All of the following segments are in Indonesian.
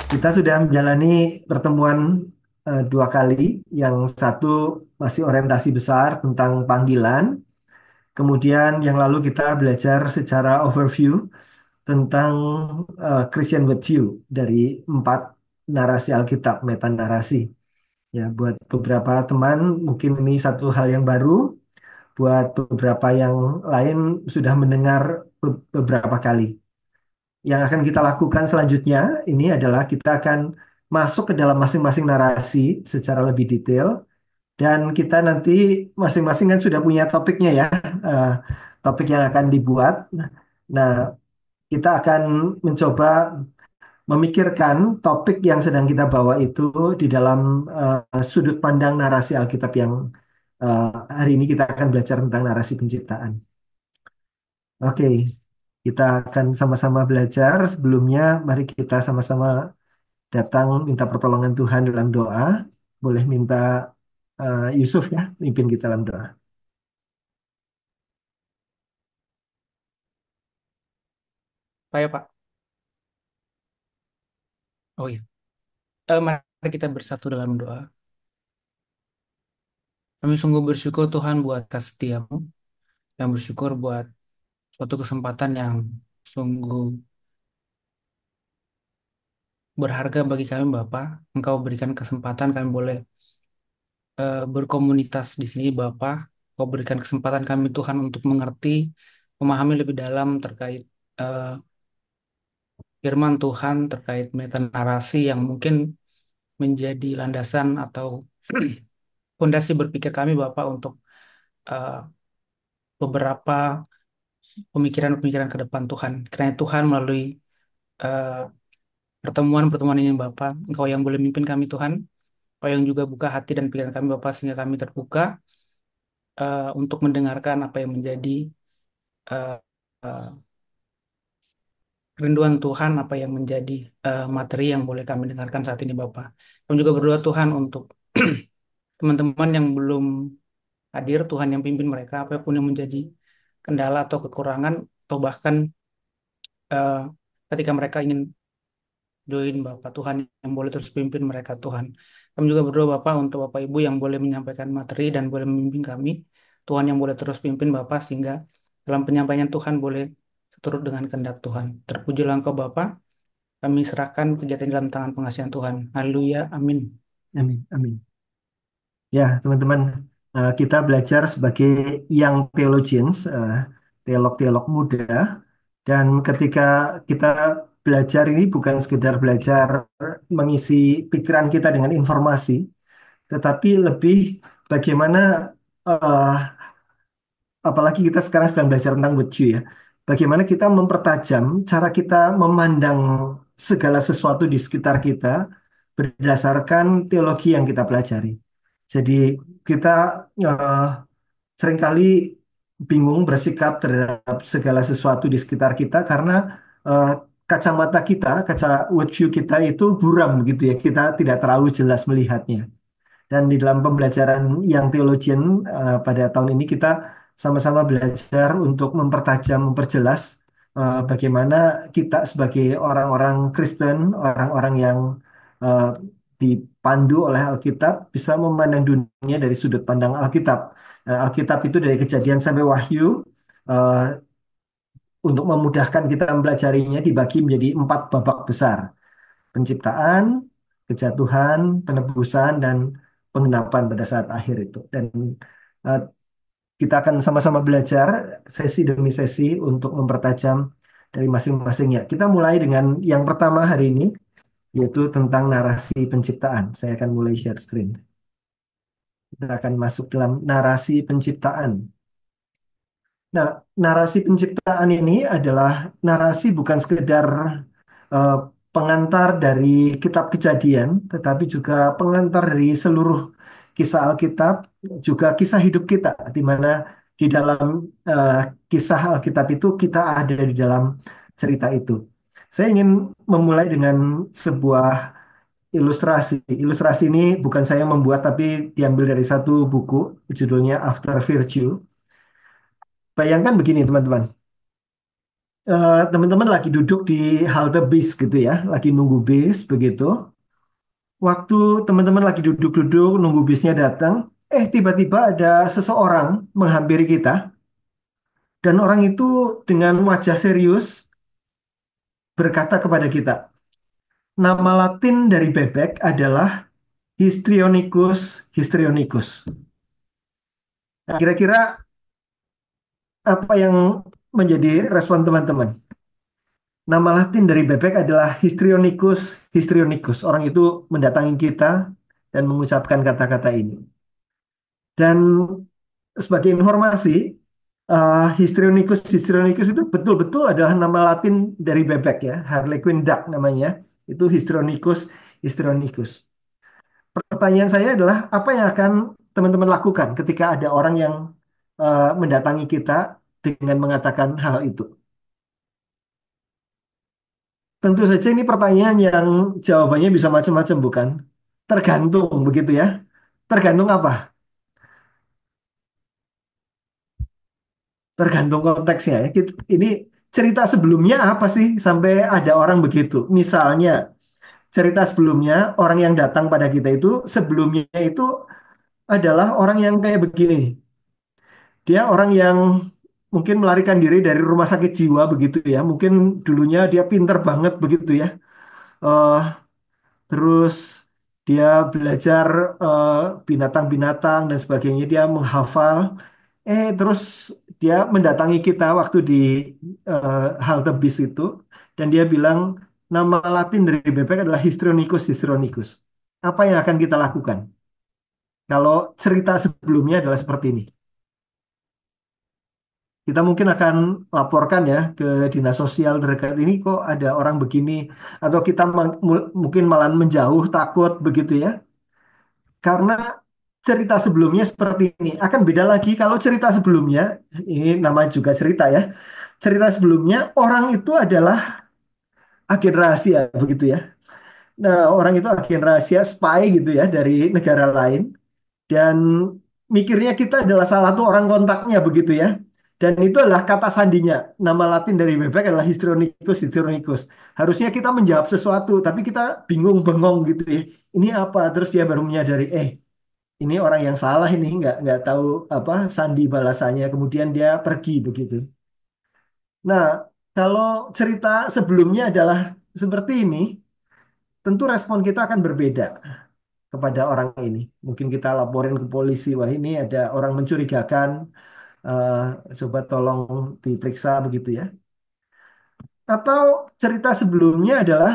Kita sudah menjalani pertemuan dua kali. Yang satu masih orientasi besar tentang panggilan. Kemudian yang lalu kita belajar secara overview tentang Christian worldview dari empat narasi Alkitab, meta narasi. Ya, buat beberapa teman mungkin ini satu hal yang baru. Buat beberapa yang lain sudah mendengar beberapa kali. Yang akan kita lakukan selanjutnya ini adalah kita akan masuk ke dalam masing-masing narasi secara lebih detail dan kita nanti masing-masing kan sudah punya topiknya ya, eh, topik yang akan dibuat. Nah, kita akan mencoba memikirkan topik yang sedang kita bawa itu di dalam sudut pandang narasi Alkitab yang eh, hari ini kita akan belajar tentang narasi penciptaan. Oke, kita akan sama-sama belajar. Sebelumnya, mari kita sama-sama datang minta pertolongan Tuhan dalam doa. Boleh minta Yusuf ya, mimpin kita dalam doa. Pak ya Pak. Oh iya. Mari kita bersatu dalam doa. Kami sungguh bersyukur Tuhan buat kasih setiamu, yang bersyukur buat suatu kesempatan yang sungguh berharga bagi kami Bapak. Engkau berikan kesempatan kami boleh berkomunitas di sini Bapak. Engkau berikan kesempatan kami Tuhan untuk mengerti, memahami lebih dalam terkait eh, firman Tuhan, terkait meta narasi yang mungkin menjadi landasan atau fondasi berpikir kami Bapak untuk eh, beberapa pemikiran-pemikiran ke depan Tuhan. Kiranya Tuhan melalui eh, pertemuan-pertemuan ini Bapak, Engkau yang boleh mimpin kami Tuhan, Engkau yang juga buka hati dan pikiran kami Bapak sehingga kami terbuka untuk mendengarkan apa yang menjadi eh, eh, kerinduan Tuhan, apa yang menjadi materi yang boleh kami dengarkan saat ini Bapak. Kami juga berdoa Tuhan untuk teman-teman yang belum hadir, Tuhan yang pimpin mereka, apapun yang menjadi kendala atau kekurangan, atau bahkan eh, ketika mereka ingin join Bapak Tuhan yang boleh terus pimpin mereka Tuhan. Kami juga berdoa Bapak untuk Bapak Ibu yang boleh menyampaikan materi dan boleh membimbing kami. Tuhan yang boleh terus pimpin Bapak sehingga dalam penyampaian Tuhan boleh seturut dengan kehendak Tuhan. Terpujilah Engkau Bapak. Kami serahkan kegiatan dalam tangan pengasihan Tuhan. Haleluya. Amin. Amin, amin. Ya, teman-teman, kita belajar sebagai young theologians, teolog-teolog muda. Dan ketika kita belajar ini bukan sekedar belajar mengisi pikiran kita dengan informasi, tetapi lebih bagaimana eh, apalagi kita sekarang sedang belajar tentang worldview ya. Bagaimana kita mempertajam cara kita memandang segala sesuatu di sekitar kita berdasarkan teologi yang kita pelajari. Jadi kita eh, seringkali bingung bersikap terhadap segala sesuatu di sekitar kita karena eh, kacamata kita, kaca worldview kita itu buram gitu ya. Kita tidak terlalu jelas melihatnya. Dan di dalam pembelajaran yang theologian pada tahun ini kita sama-sama belajar untuk mempertajam, memperjelas bagaimana kita sebagai orang-orang Kristen, orang-orang yang eh, dipandu oleh Alkitab bisa memandang dunia dari sudut pandang Alkitab. Alkitab itu dari Kejadian sampai Wahyu eh, untuk memudahkan kita mempelajarinya dibagi menjadi empat babak besar: penciptaan, kejatuhan, penebusan, dan penggenapan pada saat akhir itu. Dan eh, kita akan sama-sama belajar sesi demi sesi untuk mempertajam dari masing-masingnya. Kita mulai dengan yang pertama hari ini, yaitu tentang narasi penciptaan. Saya akan mulai share screen. Kita akan masuk dalam narasi penciptaan. Nah, narasi penciptaan ini adalah narasi bukan sekedar eh, pengantar dari kitab Kejadian, tetapi juga pengantar dari seluruh kisah Alkitab, juga kisah hidup kita, di mana di dalam eh, kisah Alkitab itu kita ada di dalam cerita itu. Saya ingin memulai dengan sebuah ilustrasi. Ilustrasi ini bukan saya yang membuat, tapi diambil dari satu buku, judulnya After Virtue. Bayangkan begini, teman-teman. teman-teman lagi duduk di halte bis gitu ya, lagi nunggu bis begitu. Waktu teman-teman lagi duduk-duduk nunggu bisnya datang, tiba-tiba ada seseorang menghampiri kita dan orang itu dengan wajah serius berkata kepada kita, nama Latin dari bebek adalah Histrionicus histrionicus. Nah, kira-kira apa yang menjadi respon teman-teman? Nama Latin dari bebek adalah Histrionicus histrionicus. Orang itu mendatangi kita dan mengucapkan kata-kata ini. Dan sebagai informasi, Histrionicus histrionicus itu betul-betul adalah nama Latin dari bebek ya, Harlequin duck namanya. Itu Histrionicus histrionicus. Pertanyaan saya adalah apa yang akan teman-teman lakukan ketika ada orang yang mendatangi kita dengan mengatakan hal itu? Tentu saja ini pertanyaan yang jawabannya bisa macam-macam, bukan? Tergantung begitu ya. Tergantung apa? Tergantung konteksnya ya. Ini cerita sebelumnya apa sih sampai ada orang begitu? Misalnya, cerita sebelumnya orang yang datang pada kita itu sebelumnya itu adalah orang yang kayak begini. Dia orang yang mungkin melarikan diri dari rumah sakit jiwa begitu ya. Mungkin dulunya dia pinter banget begitu ya. Eh, terus dia belajar eh, binatang-binatang dan sebagainya. Dia menghafal. Terus dia mendatangi kita waktu di halte bis itu. Dan dia bilang nama Latin dari bebek adalah Histrionicus histrionicus. Apa yang akan kita lakukan? Kalau cerita sebelumnya adalah seperti ini. Kita mungkin akan laporkan ya ke dinas sosial terdekat ini kok ada orang begini atau kita mungkin malah menjauh takut begitu ya. Karena cerita sebelumnya seperti ini akan beda lagi kalau cerita sebelumnya ini nama juga cerita ya. Cerita sebelumnya orang itu adalah agen rahasia begitu ya. Nah, orang itu agen rahasia spy gitu ya dari negara lain dan mikirnya kita adalah salah satu orang kontaknya begitu ya. Dan itu adalah kata sandinya. Nama Latin dari bebek adalah Histrionicus histrionicus. Harusnya kita menjawab sesuatu, tapi kita bingung bengong gitu ya. Ini apa? Terus dia baru menyadari, ini orang yang salah ini nggak tahu apa sandi balasannya. Kemudian dia pergi begitu. Nah, kalau cerita sebelumnya adalah seperti ini, tentu respon kita akan berbeda kepada orang ini. Mungkin kita laporin ke polisi, wah ini ada orang mencurigakan, eh, coba tolong diperiksa begitu ya. Atau cerita sebelumnya adalah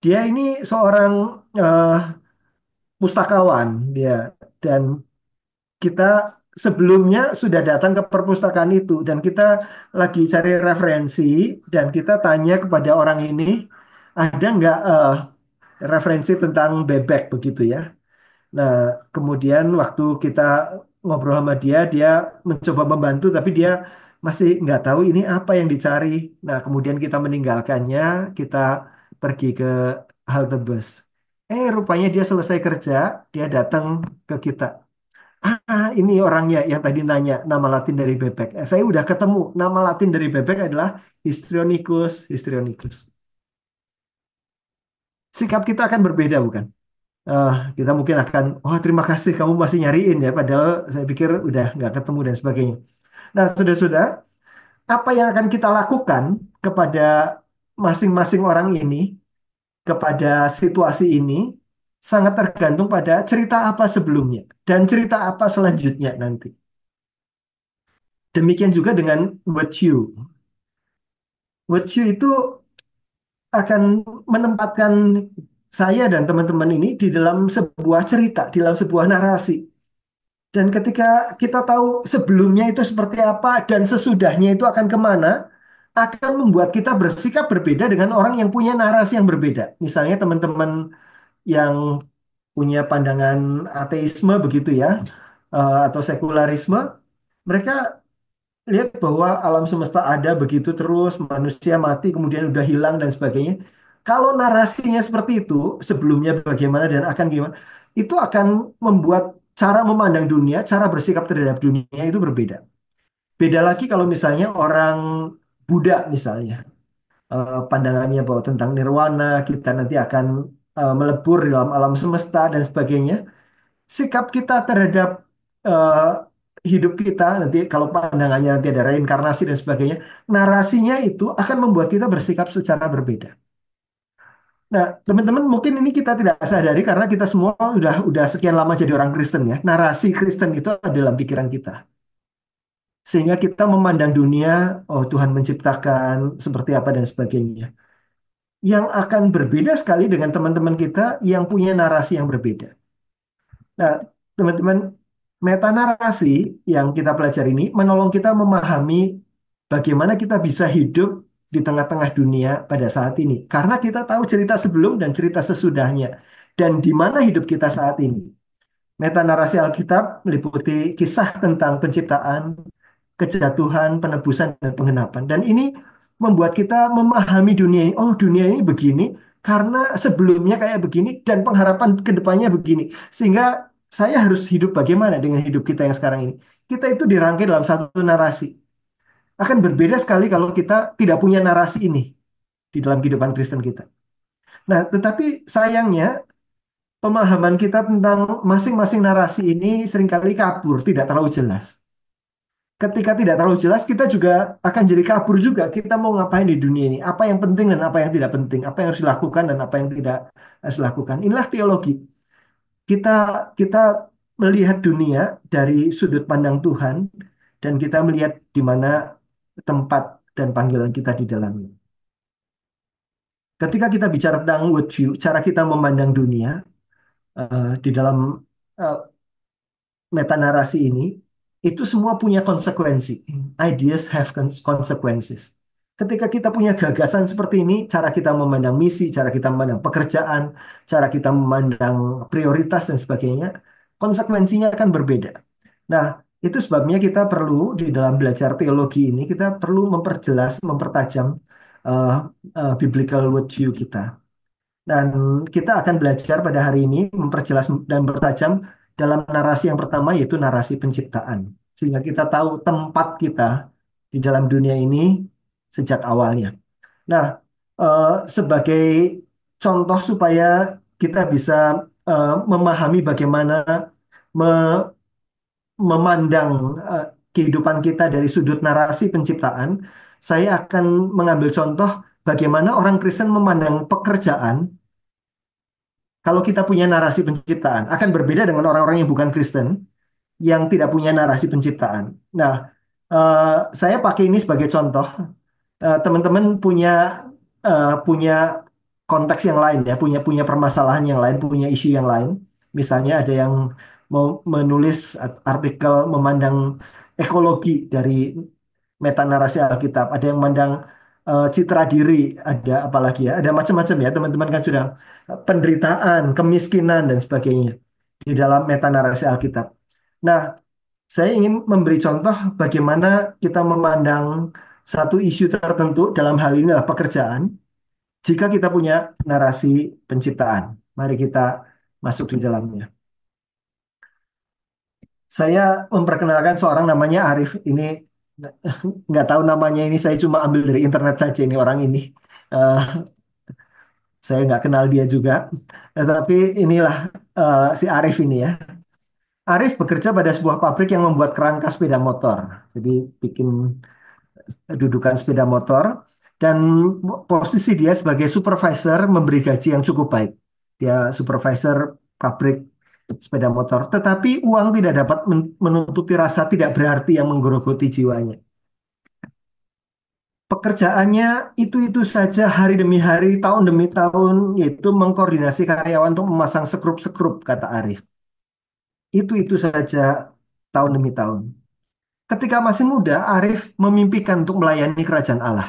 dia ini seorang eh, pustakawan dia dan kita sebelumnya sudah datang ke perpustakaan itu dan kita lagi cari referensi dan kita tanya kepada orang ini ada nggak referensi tentang bebek begitu ya. Nah, kemudian waktu kita ngobrol sama dia, dia mencoba membantu, tapi dia masih nggak tahu ini apa yang dicari. Nah, kemudian kita meninggalkannya, kita pergi ke halte bus. Rupanya dia selesai kerja, dia datang ke kita. Ini orangnya yang tadi nanya nama Latin dari bebek. Saya udah ketemu. Nama Latin dari bebek adalah Histrionicus histrionicus. Sikap kita akan berbeda, bukan? Kita mungkin akan, oh terima kasih kamu masih nyariin ya, padahal saya pikir udah nggak ketemu dan sebagainya. Nah, sudah-sudah, apa yang akan kita lakukan kepada masing-masing orang ini, kepada situasi ini, sangat tergantung pada cerita apa sebelumnya dan cerita apa selanjutnya nanti. Demikian juga dengan what you. What you itu akan menempatkan saya dan teman-teman ini di dalam sebuah cerita, di dalam sebuah narasi. Dan ketika kita tahu sebelumnya itu seperti apa dan sesudahnya itu akan kemana, akan membuat kita bersikap berbeda dengan orang yang punya narasi yang berbeda. Misalnya teman-teman yang punya pandangan ateisme begitu ya, atau sekularisme, mereka lihat bahwa alam semesta ada begitu terus, manusia mati kemudian udah hilang dan sebagainya. Kalau narasinya seperti itu, sebelumnya bagaimana dan akan gimana, itu akan membuat cara memandang dunia, cara bersikap terhadap dunia itu berbeda. Beda lagi kalau misalnya orang Buddha misalnya, pandangannya bahwa tentang nirwana, kita nanti akan melebur di dalam alam semesta dan sebagainya. Sikap kita terhadap eh, hidup kita nanti kalau pandangannya nanti ada reinkarnasi dan sebagainya, narasinya itu akan membuat kita bersikap secara berbeda. Nah, teman-teman mungkin ini kita tidak sadari karena kita semua udah sekian lama jadi orang Kristen ya. Narasi Kristen itu ada dalam pikiran kita. Sehingga kita memandang dunia, oh Tuhan menciptakan seperti apa dan sebagainya. Yang akan berbeda sekali dengan teman-teman kita yang punya narasi yang berbeda. Nah, teman-teman, metanarasi yang kita pelajari ini menolong kita memahami bagaimana kita bisa hidup di tengah-tengah dunia pada saat ini. Karena kita tahu cerita sebelum dan cerita sesudahnya. Dan di mana hidup kita saat ini. Metanarasi Alkitab meliputi kisah tentang penciptaan, kejatuhan, penebusan, dan penggenapan. Dan ini membuat kita memahami dunia ini. Oh, dunia ini begini karena sebelumnya kayak begini dan pengharapan ke depannya begini. Sehingga saya harus hidup bagaimana dengan hidup kita yang sekarang ini. Kita itu dirangkai dalam satu narasi. Akan berbeda sekali kalau kita tidak punya narasi ini di dalam kehidupan Kristen kita. Nah, tetapi sayangnya pemahaman kita tentang masing-masing narasi ini seringkali kabur, tidak terlalu jelas. Ketika tidak terlalu jelas, kita juga akan jadi kabur juga. Kita mau ngapain di dunia ini? Apa yang penting dan apa yang tidak penting? Apa yang harus dilakukan dan apa yang tidak harus dilakukan? Inilah teologi. Kita kita melihat dunia dari sudut pandang Tuhan dan kita melihat di mana tempat dan panggilan kita di dalamnya. Ketika kita bicara tentang worldview, cara kita memandang dunia di dalam eh, metanarasi ini itu semua punya konsekuensi. Ideas have consequences. Ketika kita punya gagasan seperti ini, cara kita memandang misi, cara kita memandang pekerjaan, cara kita memandang prioritas dan sebagainya, konsekuensinya akan berbeda. Nah, itu sebabnya kita perlu di dalam belajar teologi ini kita perlu memperjelas, mempertajam uh, biblical worldview kita. Dan kita akan belajar pada hari ini memperjelas dan bertajam dalam narasi yang pertama yaitu narasi penciptaan. Sehingga kita tahu tempat kita di dalam dunia ini sejak awalnya. Nah, eh, sebagai contoh supaya kita bisa memahami bagaimana me- memandang kehidupan kita dari sudut narasi penciptaan, saya akan mengambil contoh bagaimana orang Kristen memandang pekerjaan kalau kita punya narasi penciptaan, akan berbeda dengan orang-orang yang bukan Kristen, yang tidak punya narasi penciptaan. Nah, eh, saya pakai ini sebagai contoh. Teman-teman punya punya konteks yang lain ya, punya punya permasalahan yang lain, punya isu yang lain. Misalnya ada yang mau menulis artikel memandang ekologi dari metanarasi Alkitab, ada yang memandang citra diri, ada apalagi ya, ada macam-macam ya. Teman-teman kan sudah penderitaan, kemiskinan dan sebagainya di dalam metanarasi Alkitab. Nah, saya ingin memberi contoh bagaimana kita memandang satu isu tertentu dalam hal ini adalah pekerjaan jika kita punya narasi penciptaan. Mari kita masuk di dalamnya. Saya memperkenalkan seorang namanya Arif. Ini nggak tahu namanya ini, saya cuma ambil dari internet saja ini orang ini. Eh, saya nggak kenal dia juga. Tapi inilah si Arif ini ya. Arif bekerja pada sebuah pabrik yang membuat kerangka sepeda motor. Jadi bikin dudukan sepeda motor dan posisi dia sebagai supervisor memberi gaji yang cukup baik. Dia supervisor pabrik sepeda motor, tetapi uang tidak dapat menutupi rasa tidak berarti yang menggerogoti jiwanya. Pekerjaannya itu-itu saja hari demi hari, tahun demi tahun, yaitu mengkoordinasi karyawan untuk memasang sekrup-sekrup, kata Arif. Itu-itu saja tahun demi tahun. Ketika masih muda, Arif memimpikan untuk melayani kerajaan Allah.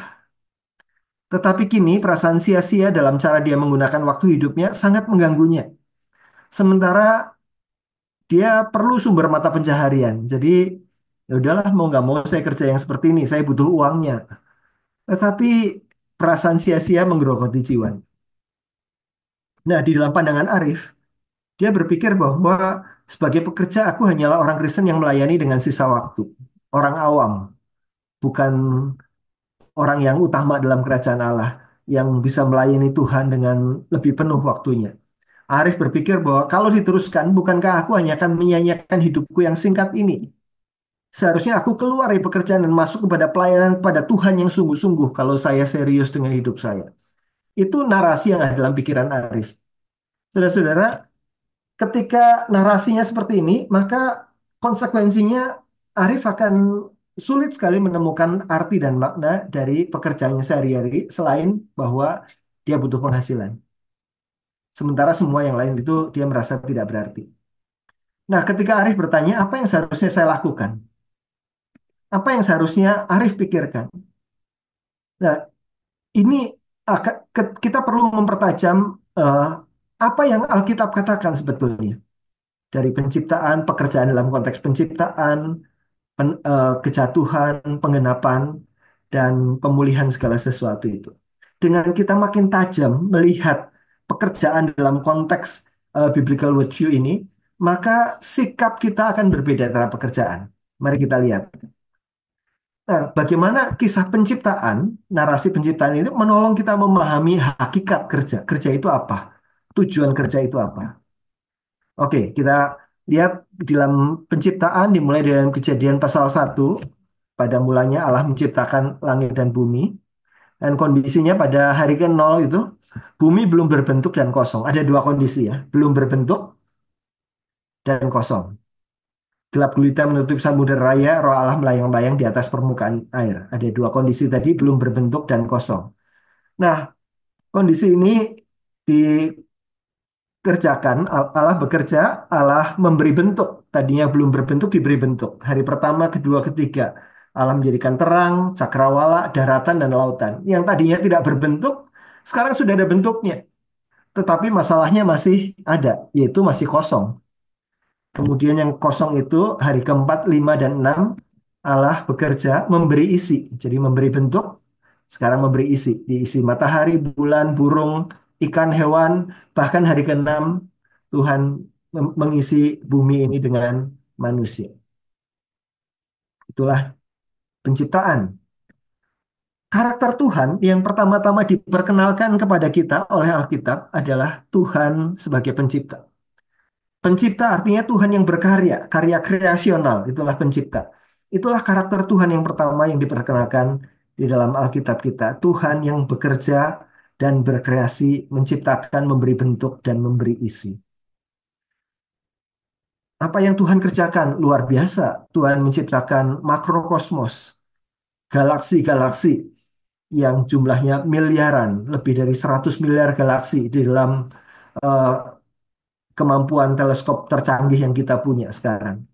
Tetapi kini perasaan sia-sia dalam cara dia menggunakan waktu hidupnya sangat mengganggunya. Sementara dia perlu sumber mata pencaharian. Jadi ya udahlah mau nggak mau saya kerja yang seperti ini, saya butuh uangnya. Tetapi perasaan sia-sia menggerogoti jiwa. Nah, di dalam pandangan Arif, dia berpikir bahwa sebagai pekerja aku hanyalah orang Kristen yang melayani dengan sisa waktu. Orang awam. bukan orang yang utama dalam kerajaan Allah, yang bisa melayani Tuhan dengan lebih penuh waktunya. Arif berpikir bahwa kalau diteruskan, bukankah aku hanya akan menyia-nyiakan hidupku yang singkat ini? Seharusnya aku keluar dari pekerjaan dan masuk kepada pelayanan kepada Tuhan yang sungguh-sungguh kalau saya serius dengan hidup saya. Itu narasi yang ada dalam pikiran Arif. Saudara-saudara, ketika narasinya seperti ini, maka konsekuensinya Arif akan sulit sekali menemukan arti dan makna dari pekerjaannya sehari-hari selain bahwa dia butuh penghasilan. Sementara semua yang lain itu dia merasa tidak berarti. Nah, ketika Arif bertanya, apa yang seharusnya saya lakukan? Apa yang seharusnya Arif pikirkan? Nah, ini kita perlu mempertajam eh, apa yang Alkitab katakan sebetulnya. Dari penciptaan, pekerjaan dalam konteks penciptaan, kejatuhan, penggenapan, dan pemulihan segala sesuatu itu. Dengan kita makin tajam melihat pekerjaan dalam konteks biblical worldview ini, maka sikap kita akan berbeda terhadap pekerjaan. Mari kita lihat. Nah, bagaimana kisah penciptaan, narasi penciptaan itu menolong kita memahami hakikat kerja. Kerja itu apa? Tujuan kerja itu apa? Oke, kita lihat di dalam penciptaan dimulai dengan Kejadian pasal 1. Pada mulanya Allah menciptakan langit dan bumi. Dan kondisinya pada hari ke-0 itu, bumi belum berbentuk dan kosong. Ada dua kondisi ya, belum berbentuk dan kosong. Gelap gulita menutupi samudera raya, roh Allah melayang-layang di atas permukaan air. Ada dua kondisi tadi, belum berbentuk dan kosong. Nah, kondisi ini dikerjakan, Allah bekerja, Allah memberi bentuk. Tadinya belum berbentuk, diberi bentuk. Hari pertama, kedua, ketiga. Allah menjadikan terang, cakrawala, daratan, dan lautan. Yang tadinya tidak berbentuk, sekarang sudah ada bentuknya. Tetapi masalahnya masih ada, yaitu masih kosong. Kemudian yang kosong itu hari keempat, lima, dan enam, Allah bekerja memberi isi. Jadi memberi bentuk, sekarang memberi isi. Diisi matahari, bulan, burung, ikan, hewan, bahkan hari keenam Tuhan mengisi bumi ini dengan manusia. Itulah penciptaan. Karakter Tuhan yang pertama-tama diperkenalkan kepada kita oleh Alkitab adalah Tuhan sebagai pencipta. Pencipta artinya Tuhan yang berkarya, karya kreasional, itulah pencipta. Itulah karakter Tuhan yang pertama yang diperkenalkan di dalam Alkitab kita. Tuhan yang bekerja dan berkreasi, menciptakan, memberi bentuk, dan memberi isi. Apa yang Tuhan kerjakan? Luar biasa. Tuhan menciptakan makrokosmos, galaksi-galaksi yang jumlahnya miliaran, lebih dari 100 miliar galaksi di dalam eh, kemampuan teleskop tercanggih yang kita punya sekarang.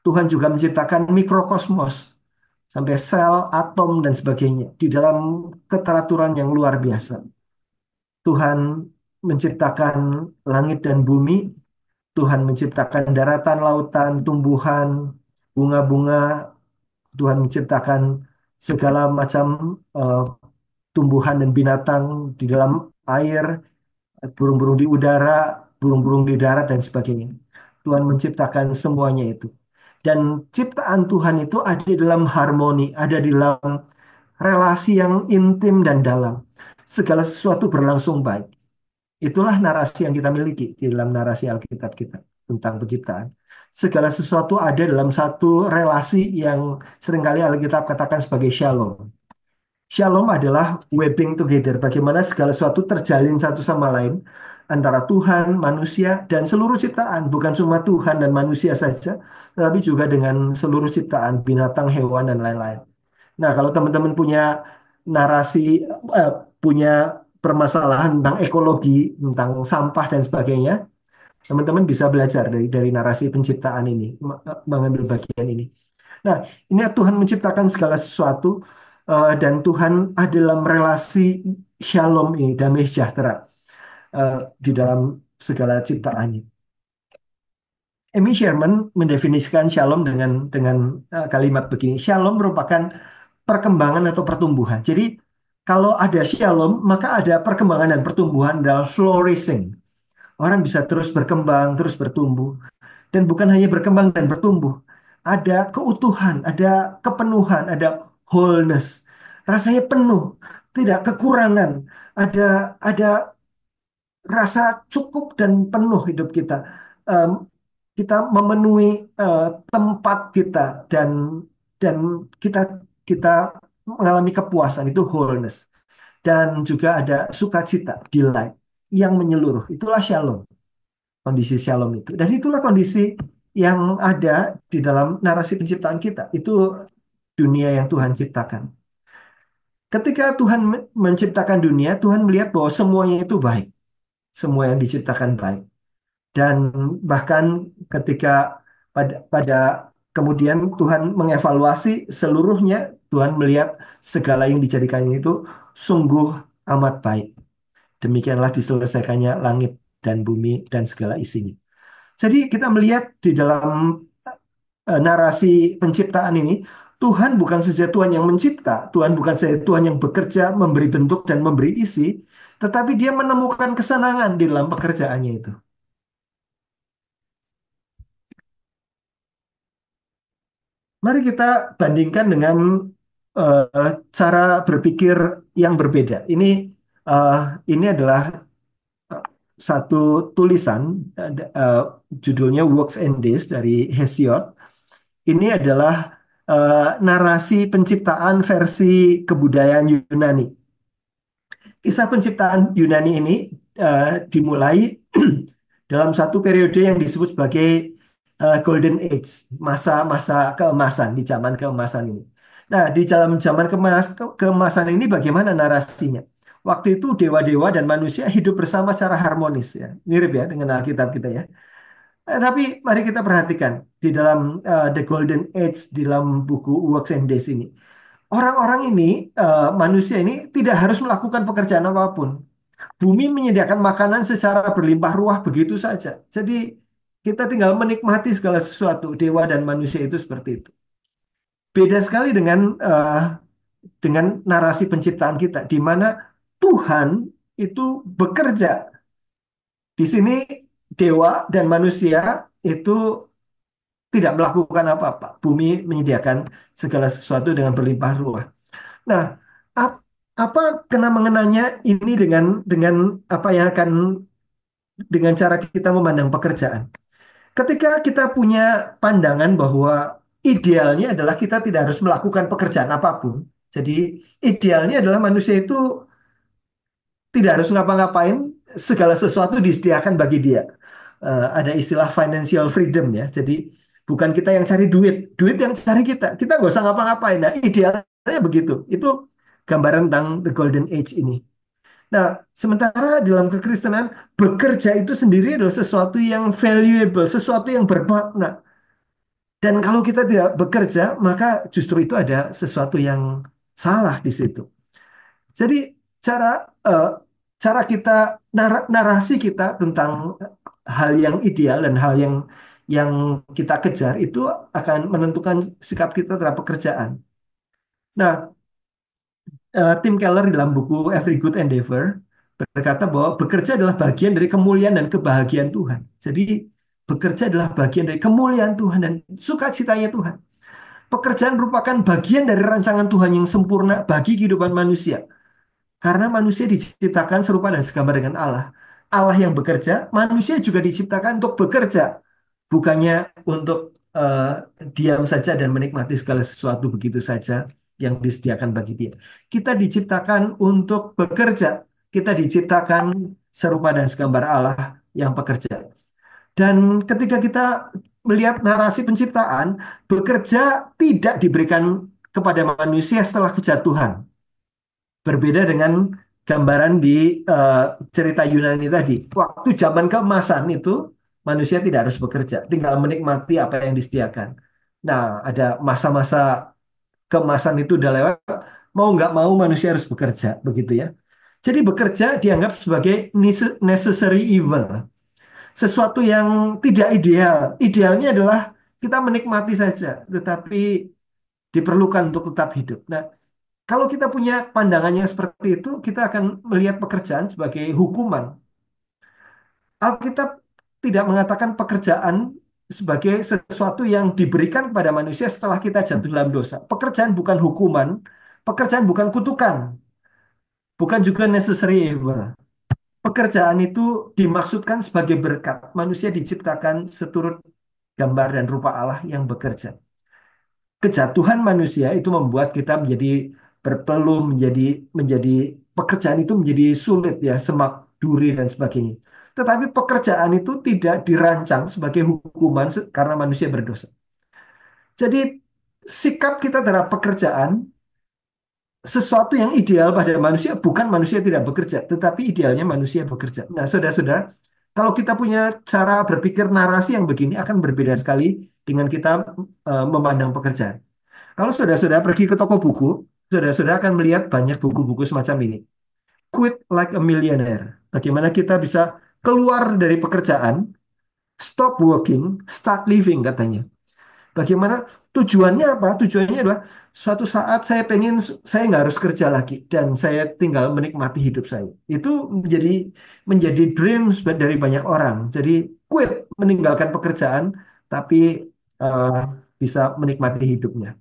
Tuhan juga menciptakan mikrokosmos, sampai sel, atom, dan sebagainya di dalam keteraturan yang luar biasa. Tuhan menciptakan langit dan bumi, Tuhan menciptakan daratan, lautan, tumbuhan, bunga-bunga, Tuhan menciptakan segala macam eh, tumbuhan dan binatang di dalam air, burung-burung di udara, burung-burung di darat, dan sebagainya. Tuhan menciptakan semuanya itu. Dan ciptaan Tuhan itu ada di dalam harmoni, ada di dalam relasi yang intim dan dalam. Segala sesuatu berlangsung baik. Itulah narasi yang kita miliki di dalam narasi Alkitab kita tentang penciptaan. Segala sesuatu ada dalam satu relasi yang seringkali Alkitab katakan sebagai shalom. Shalom adalah webbing together, bagaimana segala sesuatu terjalin satu sama lain antara Tuhan, manusia, dan seluruh ciptaan. Bukan cuma Tuhan dan manusia saja, tetapi juga dengan seluruh ciptaan, binatang, hewan, dan lain-lain. Nah, kalau teman-teman punya narasi, eh, punya permasalahan tentang ekologi, tentang sampah dan sebagainya, teman-teman bisa belajar dari narasi penciptaan ini, mengambil bagian ini. Nah, ini Tuhan menciptakan segala sesuatu dan Tuhan ada dalam relasi shalom ini, damai sejahtera di dalam segala ciptaannya. Amy Sherman mendefinisikan shalom dengan kalimat begini. Shalom merupakan perkembangan atau pertumbuhan. Jadi kalau ada shalom, maka ada perkembangan dan pertumbuhan adalah flourishing. Orang bisa terus berkembang, terus bertumbuh. Dan bukan hanya berkembang dan bertumbuh. Ada keutuhan, ada kepenuhan, ada wholeness. Rasanya penuh, tidak kekurangan. Ada ada rasa cukup dan penuh hidup kita. Em, kita memenuhi eh, tempat kita dan dan kita kita mengalami kepuasan itu wholeness. Dan juga ada sukacita, delight yang menyeluruh. Itulah shalom, kondisi shalom itu. Dan itulah kondisi yang ada di dalam narasi penciptaan kita. Itu dunia yang Tuhan ciptakan. Ketika Tuhan menciptakan dunia, Tuhan melihat bahwa semuanya itu baik. Semua yang diciptakan baik. Dan bahkan ketika pada kemudian Tuhan mengevaluasi seluruhnya, Tuhan melihat segala yang dijadikannya itu sungguh amat baik. Demikianlah diselesaikannya langit dan bumi dan segala isinya. Jadi kita melihat di dalam narasi penciptaan ini, Tuhan bukan saja Tuhan yang mencipta, Tuhan bukan saja Tuhan yang bekerja, memberi bentuk dan memberi isi, tetapi dia menemukan kesenangan di dalam pekerjaannya itu. Mari kita bandingkan dengan cara berpikir yang berbeda. Eh, ini adalah eh, satu tulisan, eh, judulnya Works and Days dari Hesiod. Ini adalah narasi penciptaan versi kebudayaan Yunani. Kisah penciptaan Yunani ini dimulai dalam satu periode yang disebut sebagai Golden Age, masa-masa keemasan di zaman keemasan ini. Nah, di dalam zaman keemasan ini bagaimana narasinya? Waktu itu dewa-dewa dan manusia hidup bersama secara harmonis ya. Mirip ya dengan Alkitab kita ya. Tapi mari kita perhatikan di dalam The Golden Age di dalam buku Works and Days ini. Orang-orang ini, manusia ini tidak harus melakukan pekerjaan apapun. Bumi menyediakan makanan secara berlimpah ruah begitu saja. Jadi kita tinggal menikmati segala sesuatu. Dewa dan manusia itu seperti itu. Beda sekali dengan narasi penciptaan kita, di mana Tuhan itu bekerja. Di sini dewa dan manusia itu tidak melakukan apa-apa. Bumi menyediakan segala sesuatu dengan berlimpah ruah. Nah, ap- apa kena mengenanya ini dengan apa yang akan dengan cara kita memandang pekerjaan? Ketika kita punya pandangan bahwa idealnya adalah kita tidak harus melakukan pekerjaan apapun. Jadi idealnya adalah manusia itu tidak harus ngapa-ngapain, segala sesuatu disediakan bagi dia. Ada istilah financial freedom ya. Jadi bukan kita yang cari duit, duit yang cari kita. Kita nggak usah ngapa-ngapain. Nah, idealnya begitu. Itu gambaran tentang the golden age ini. Nah, sementara dalam kekristenan, bekerja itu sendiri adalah sesuatu yang valuable, sesuatu yang bermakna. Dan kalau kita tidak bekerja, maka justru itu ada sesuatu yang salah di situ. Jadi cara eh, cara kita narasi kita tentang hal yang ideal dan hal yang kita kejar itu akan menentukan sikap kita terhadap pekerjaan. Nah, Tim Keller dalam buku Every Good Endeavor berkata bahwa bekerja adalah bagian dari kemuliaan dan kebahagiaan Tuhan. Jadi bekerja adalah bagian dari kemuliaan Tuhan dan sukacitanya Tuhan. Pekerjaan merupakan bagian dari rancangan Tuhan yang sempurna bagi kehidupan manusia. Karena manusia diciptakan serupa dan segambar dengan Allah. Allah yang bekerja, manusia juga diciptakan untuk bekerja. Bukannya untuk diam saja dan menikmati segala sesuatu begitu saja yang disediakan bagi dia. Kita diciptakan untuk bekerja. Kita diciptakan serupa dan segambar Allah yang bekerja. Dan ketika kita melihat narasi penciptaan, bekerja tidak diberikan kepada manusia setelah kejatuhan. Berbeda dengan gambaran di eh, cerita Yunani tadi. Waktu zaman keemasan itu manusia tidak harus bekerja, tinggal menikmati apa yang disediakan. Nah, ada masa-masa keemasan itu udah lewat, mau nggak mau manusia harus bekerja, begitu ya. Jadi bekerja dianggap sebagai necessary evil, sesuatu yang tidak ideal. Idealnya adalah kita menikmati saja, tetapi diperlukan untuk tetap hidup. Nah, kalau kita punya pandangannya seperti itu, kita akan melihat pekerjaan sebagai hukuman. Alkitab tidak mengatakan pekerjaan sebagai sesuatu yang diberikan kepada manusia setelah kita jatuh dalam dosa. Pekerjaan bukan hukuman, pekerjaan bukan kutukan, bukan juga necessary evil. Pekerjaan itu dimaksudkan sebagai berkat. Manusia diciptakan seturut gambar dan rupa Allah yang bekerja. Kejatuhan manusia itu membuat kita menjadi berpeluh, menjadi pekerjaan itu menjadi sulit ya, semak duri dan sebagainya. Tetapi pekerjaan itu tidak dirancang sebagai hukuman karena manusia berdosa. Jadi sikap kita terhadap pekerjaan sesuatu yang ideal pada manusia bukan manusia tidak bekerja, tetapi idealnya manusia bekerja. Nah, saudara-saudara, kalau kita punya cara berpikir narasi yang begini akan berbeda sekali dengan kita memandang pekerjaan. Kalau saudara-saudara pergi ke toko buku, saudara-saudara akan melihat banyak buku-buku semacam ini. Quit like a millionaire. Bagaimana kita bisa keluar dari pekerjaan, stop working, start living katanya. Bagaimana tujuannya apa? Tujuannya adalah suatu saat saya pengen saya nggak harus kerja lagi dan saya tinggal menikmati hidup saya. Itu menjadi dreams dari banyak orang. Jadi quit meninggalkan pekerjaan tapi eh, bisa menikmati hidupnya.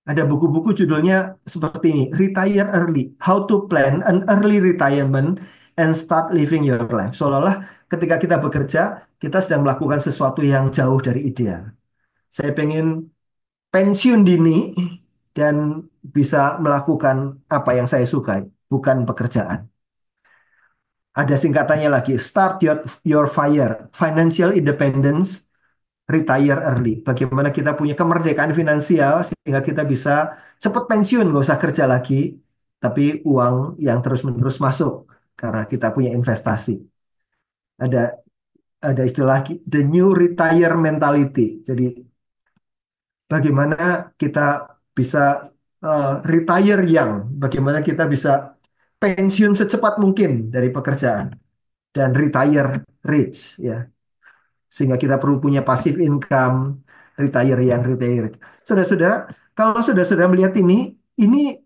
Ada buku-buku judulnya seperti ini, Retire Early, How to Plan an Early Retirement and Start Living Your Life. Seolah-olah ketika kita bekerja, kita sedang melakukan sesuatu yang jauh dari ideal. Saya pengen pensiun dini dan bisa melakukan apa yang saya sukai, bukan pekerjaan. Ada singkatannya lagi, Start Your Fire, Financial Independence, Retire Early. Bagaimana kita punya kemerdekaan finansial sehingga kita bisa cepat pensiun, nggak usah kerja lagi, tapi uang yang terus-menerus masuk karena kita punya investasi. Ada ada istilah the new retire mentality. Jadi bagaimana kita bisa retire young, bagaimana kita bisa pensiun secepat mungkin dari pekerjaan dan retire rich ya, sehingga kita perlu punya passive income, retire young, retire rich. Saudara-saudara, kalau saudara-saudara melihat ini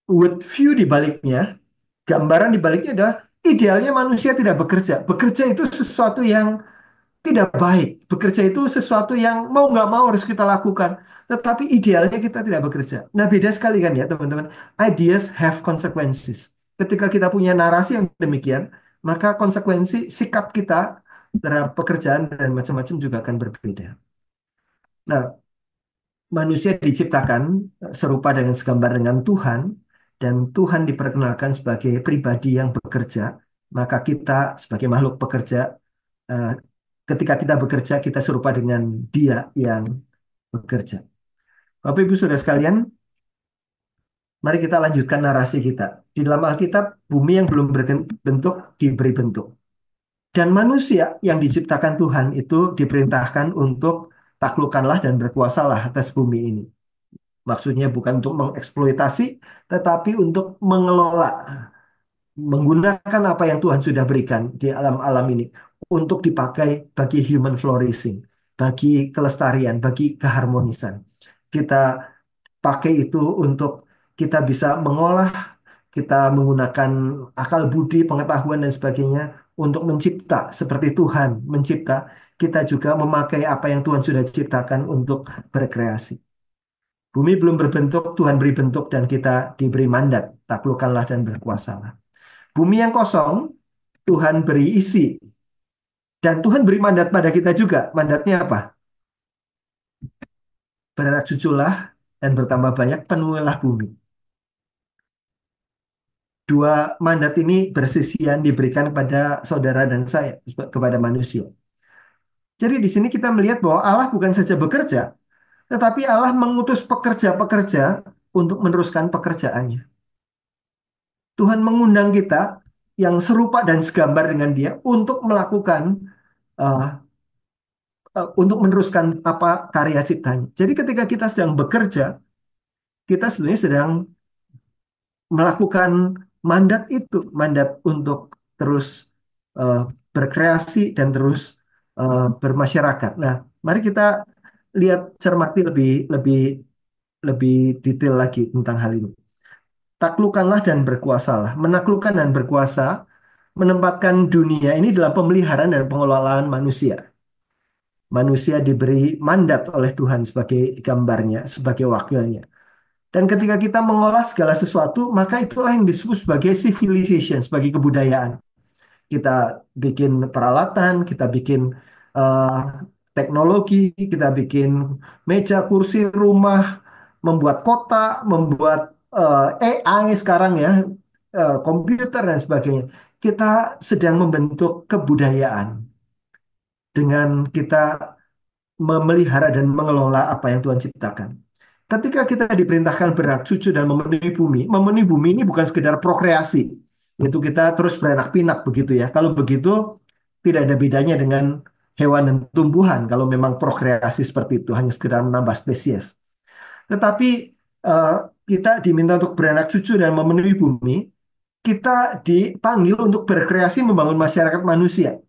with view di baliknya, gambaran di baliknya adalah idealnya manusia tidak bekerja. Bekerja itu sesuatu yang tidak baik. Bekerja itu sesuatu yang mau nggak mau harus kita lakukan. Tetapi idealnya kita tidak bekerja. Nah, beda sekali kan ya teman-teman. Ideas have consequences. Ketika kita punya narasi yang demikian, maka konsekuensi sikap kita terhadap pekerjaan dan macam-macam juga akan berbeda. Nah, manusia diciptakan serupa dengan segambar dengan Tuhan, dan Tuhan diperkenalkan sebagai pribadi yang bekerja. Maka kita sebagai makhluk pekerja, eh, ketika kita bekerja, kita serupa dengan Dia yang bekerja. Bapak Ibu Saudara sekalian, mari kita lanjutkan narasi kita. Di dalam Alkitab, bumi yang belum berbentuk diberi bentuk. Dan manusia yang diciptakan Tuhan itu diperintahkan untuk taklukkanlah dan berkuasalah atas bumi ini. Maksudnya bukan untuk mengeksploitasi, tetapi untuk mengelola, menggunakan apa yang Tuhan sudah berikan di alam-alam ini untuk dipakai bagi human flourishing, bagi kelestarian, bagi keharmonisan. Kita pakai itu untuk kita bisa mengolah, kita menggunakan akal budi, pengetahuan dan sebagainya untuk mencipta seperti Tuhan mencipta. Kita juga memakai apa yang Tuhan sudah ciptakan untuk berkreasi. Bumi belum berbentuk, Tuhan beri bentuk dan kita diberi mandat, taklukkanlah dan berkuasalah. Bumi yang kosong, Tuhan beri isi. Dan Tuhan beri mandat pada kita juga. Mandatnya apa? Beranak cuculah dan bertambah banyak, penuhilah bumi. Dua mandat ini bersisian diberikan kepada saudara dan saya, kepada manusia. Jadi di sini kita melihat bahwa Allah bukan saja bekerja, tetapi Allah mengutus pekerja-pekerja untuk meneruskan pekerjaannya. Tuhan mengundang kita yang serupa dan segambar dengan Dia untuk melakukan uh, untuk meneruskan apa karya ciptanya. Jadi ketika kita sedang bekerja, kita sebenarnya sedang melakukan mandat itu, mandat untuk terus uh, berkreasi dan terus bermasyarakat. Nah, mari kita lihat cermati lebih lebih lebih detail lagi tentang hal ini. Taklukkanlah dan berkuasalah. Menaklukkan dan berkuasa menempatkan dunia ini dalam pemeliharaan dan pengelolaan manusia. Manusia diberi mandat oleh Tuhan sebagai gambarnya, sebagai wakilnya. Dan ketika kita mengolah segala sesuatu, maka itulah yang disebut sebagai civilization, sebagai kebudayaan. Kita bikin peralatan, kita bikin eh, teknologi, kita bikin meja, kursi, rumah, membuat kota, membuat AI sekarang ya, komputer dan sebagainya. Kita sedang membentuk kebudayaan dengan kita memelihara dan mengelola apa yang Tuhan ciptakan. Ketika kita diperintahkan beranak cucu dan memenuhi bumi ini bukan sekedar prokreasi. Itu kita terus beranak pinak begitu ya. Kalau begitu tidak ada bedanya dengan hewan dan tumbuhan kalau memang prokreasi seperti itu hanya sekedar menambah spesies. Tetapi eh, kita diminta untuk beranak cucu dan memenuhi bumi, kita dipanggil untuk berkreasi membangun masyarakat manusia.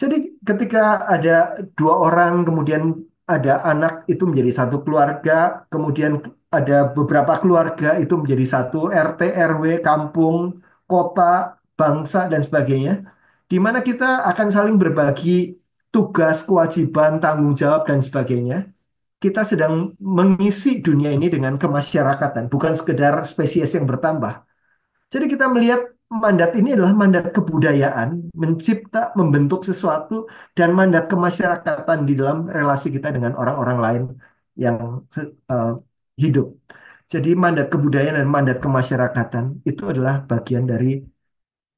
Jadi ketika ada dua orang, kemudian ada anak itu menjadi satu keluarga, kemudian ada beberapa keluarga itu menjadi satu RT, RW, kampung, kota, bangsa, dan sebagainya, di mana kita akan saling berbagi tugas, kewajiban, tanggung jawab, dan sebagainya. Kita sedang mengisi dunia ini dengan kemasyarakatan, bukan sekedar spesies yang bertambah. Jadi kita melihat mandat ini adalah mandat kebudayaan, mencipta, membentuk sesuatu, dan mandat kemasyarakatan di dalam relasi kita dengan orang-orang lain yang hidup. Jadi mandat kebudayaan dan mandat kemasyarakatan itu adalah bagian dari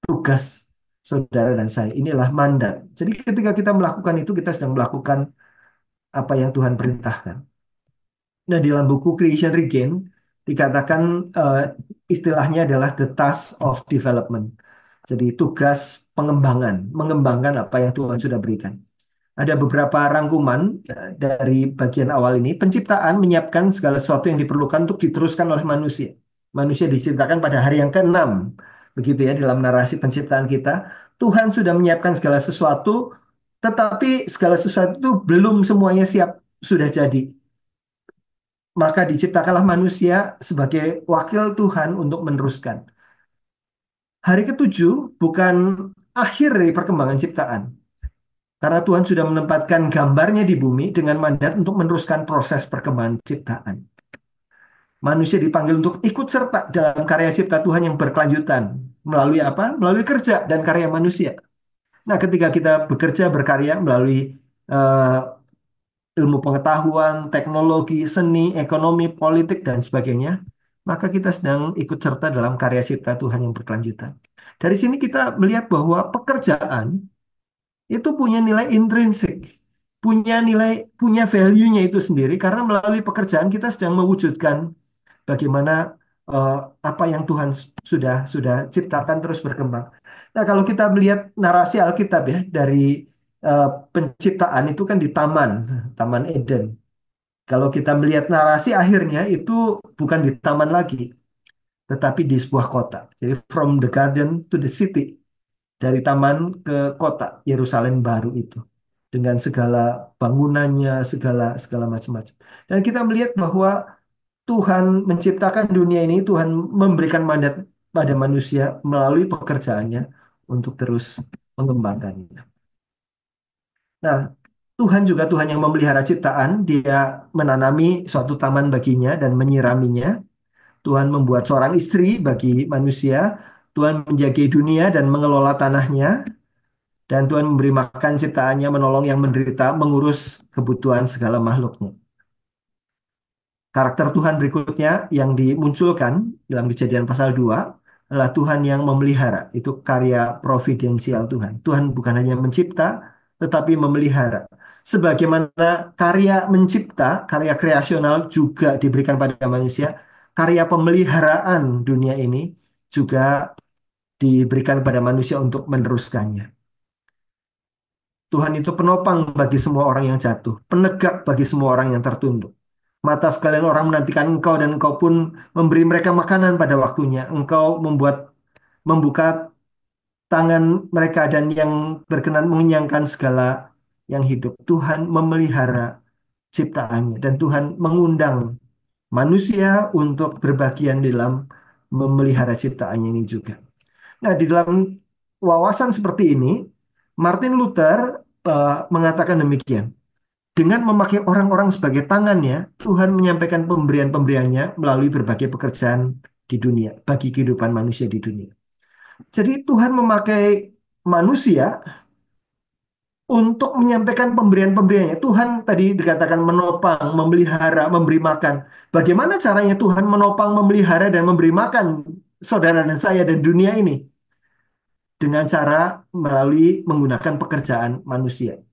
tugas saudara dan saya. Inilah mandat. Jadi ketika kita melakukan itu, kita sedang melakukan apa yang Tuhan perintahkan. Nah, di dalam buku Creation Regain dikatakan eh, istilahnya adalah the task of development. Jadi tugas pengembangan, mengembangkan apa yang Tuhan sudah berikan. Ada beberapa rangkuman dari bagian awal ini. Penciptaan menyiapkan segala sesuatu yang diperlukan untuk diteruskan oleh manusia. Manusia diciptakan pada hari yang keenam. Begitu ya dalam narasi penciptaan kita. Tuhan sudah menyiapkan segala sesuatu, tetapi segala sesuatu itu belum semuanya siap, sudah jadi. Maka diciptakanlah manusia sebagai wakil Tuhan untuk meneruskan. Hari ketujuh bukan akhir dari perkembangan ciptaan. Karena Tuhan sudah menempatkan gambarnya di bumi dengan mandat untuk meneruskan proses perkembangan ciptaan. Manusia dipanggil untuk ikut serta dalam karya cipta Tuhan yang berkelanjutan. Melalui apa? Melalui kerja dan karya manusia. Nah, ketika kita bekerja, berkarya melalui eh, ilmu pengetahuan, teknologi, seni, ekonomi, politik, dan sebagainya, maka kita sedang ikut serta dalam karya cipta Tuhan yang berkelanjutan. Dari sini kita melihat bahwa pekerjaan itu punya nilai intrinsik, punya value-nya itu sendiri, karena melalui pekerjaan kita sedang mewujudkan bagaimana eh, apa yang Tuhan sudah ciptakan terus berkembang. Nah, kalau kita melihat narasi Alkitab ya dari eh, penciptaan itu kan di Taman Eden. Kalau kita melihat narasi akhirnya itu bukan di taman lagi, tetapi di sebuah kota. Jadi from the garden to the city, dari taman ke kota Yerusalem baru itu, dengan segala bangunannya, segala segala macam-macam. Dan kita melihat bahwa Tuhan menciptakan dunia ini, Tuhan memberikan mandat pada manusia melalui pekerjaannya untuk terus mengembangkannya. Nah, Tuhan juga Tuhan yang memelihara ciptaan, Dia menanami suatu taman baginya dan menyiraminya. Tuhan membuat seorang istri bagi manusia. Tuhan menjaga dunia dan mengelola tanahnya. Dan Tuhan memberi makan ciptaannya, menolong yang menderita, mengurus kebutuhan segala makhluknya. Karakter Tuhan berikutnya yang dimunculkan dalam Kejadian pasal 2 adalah Tuhan yang memelihara. Itu karya providensial Tuhan. Tuhan bukan hanya mencipta, tetapi memelihara. Sebagaimana karya mencipta, karya kreasional juga diberikan pada manusia, karya pemeliharaan dunia ini juga diberikan pada manusia untuk meneruskannya. Tuhan itu penopang bagi semua orang yang jatuh, penegak bagi semua orang yang tertunduk. Mata sekalian orang menantikan engkau dan engkau pun memberi mereka makanan pada waktunya. Engkau membuka tangan mereka dan yang berkenan mengenyangkan segala yang hidup. Tuhan memelihara ciptaannya dan Tuhan mengundang manusia untuk berbagian dalam memelihara ciptaannya ini juga. Nah, di dalam wawasan seperti ini, Martin Luther mengatakan demikian. Dengan memakai orang-orang sebagai tangannya, Tuhan menyampaikan pemberian-pemberiannya melalui berbagai pekerjaan di dunia, bagi kehidupan manusia di dunia. Jadi Tuhan memakai manusia untuk menyampaikan pemberian-pemberiannya. Tuhan tadi dikatakan menopang, memelihara, memberi makan. Bagaimana caranya Tuhan menopang, memelihara, dan memberi makan saudara dan saya dan dunia ini? Dengan cara melalui menggunakan pekerjaan manusia.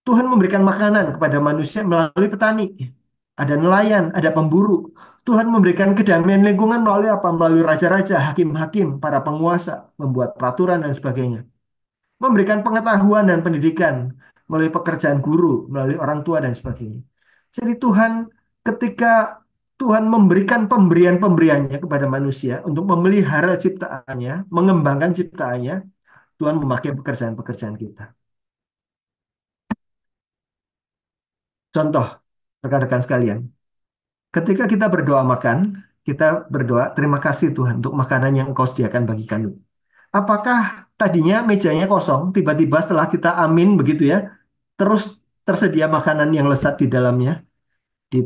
Tuhan memberikan makanan kepada manusia melalui petani. Ada nelayan, ada pemburu. Tuhan memberikan kedamaian lingkungan melalui apa? Melalui raja-raja, hakim-hakim, para penguasa, membuat peraturan dan sebagainya. Memberikan pengetahuan dan pendidikan melalui pekerjaan guru, melalui orang tua dan sebagainya. Jadi Tuhan ketika Tuhan memberikan pemberian-pemberiannya kepada manusia untuk memelihara ciptaannya, mengembangkan ciptaannya, Tuhan memakai pekerjaan-pekerjaan kita. Contoh, rekan-rekan sekalian, ketika kita berdoa makan, kita berdoa, terima kasih Tuhan untuk makanan yang Engkau sediakan bagi kami. Apakah tadinya mejanya kosong, tiba-tiba setelah kita amin begitu ya, terus tersedia makanan yang lezat di dalamnya, di,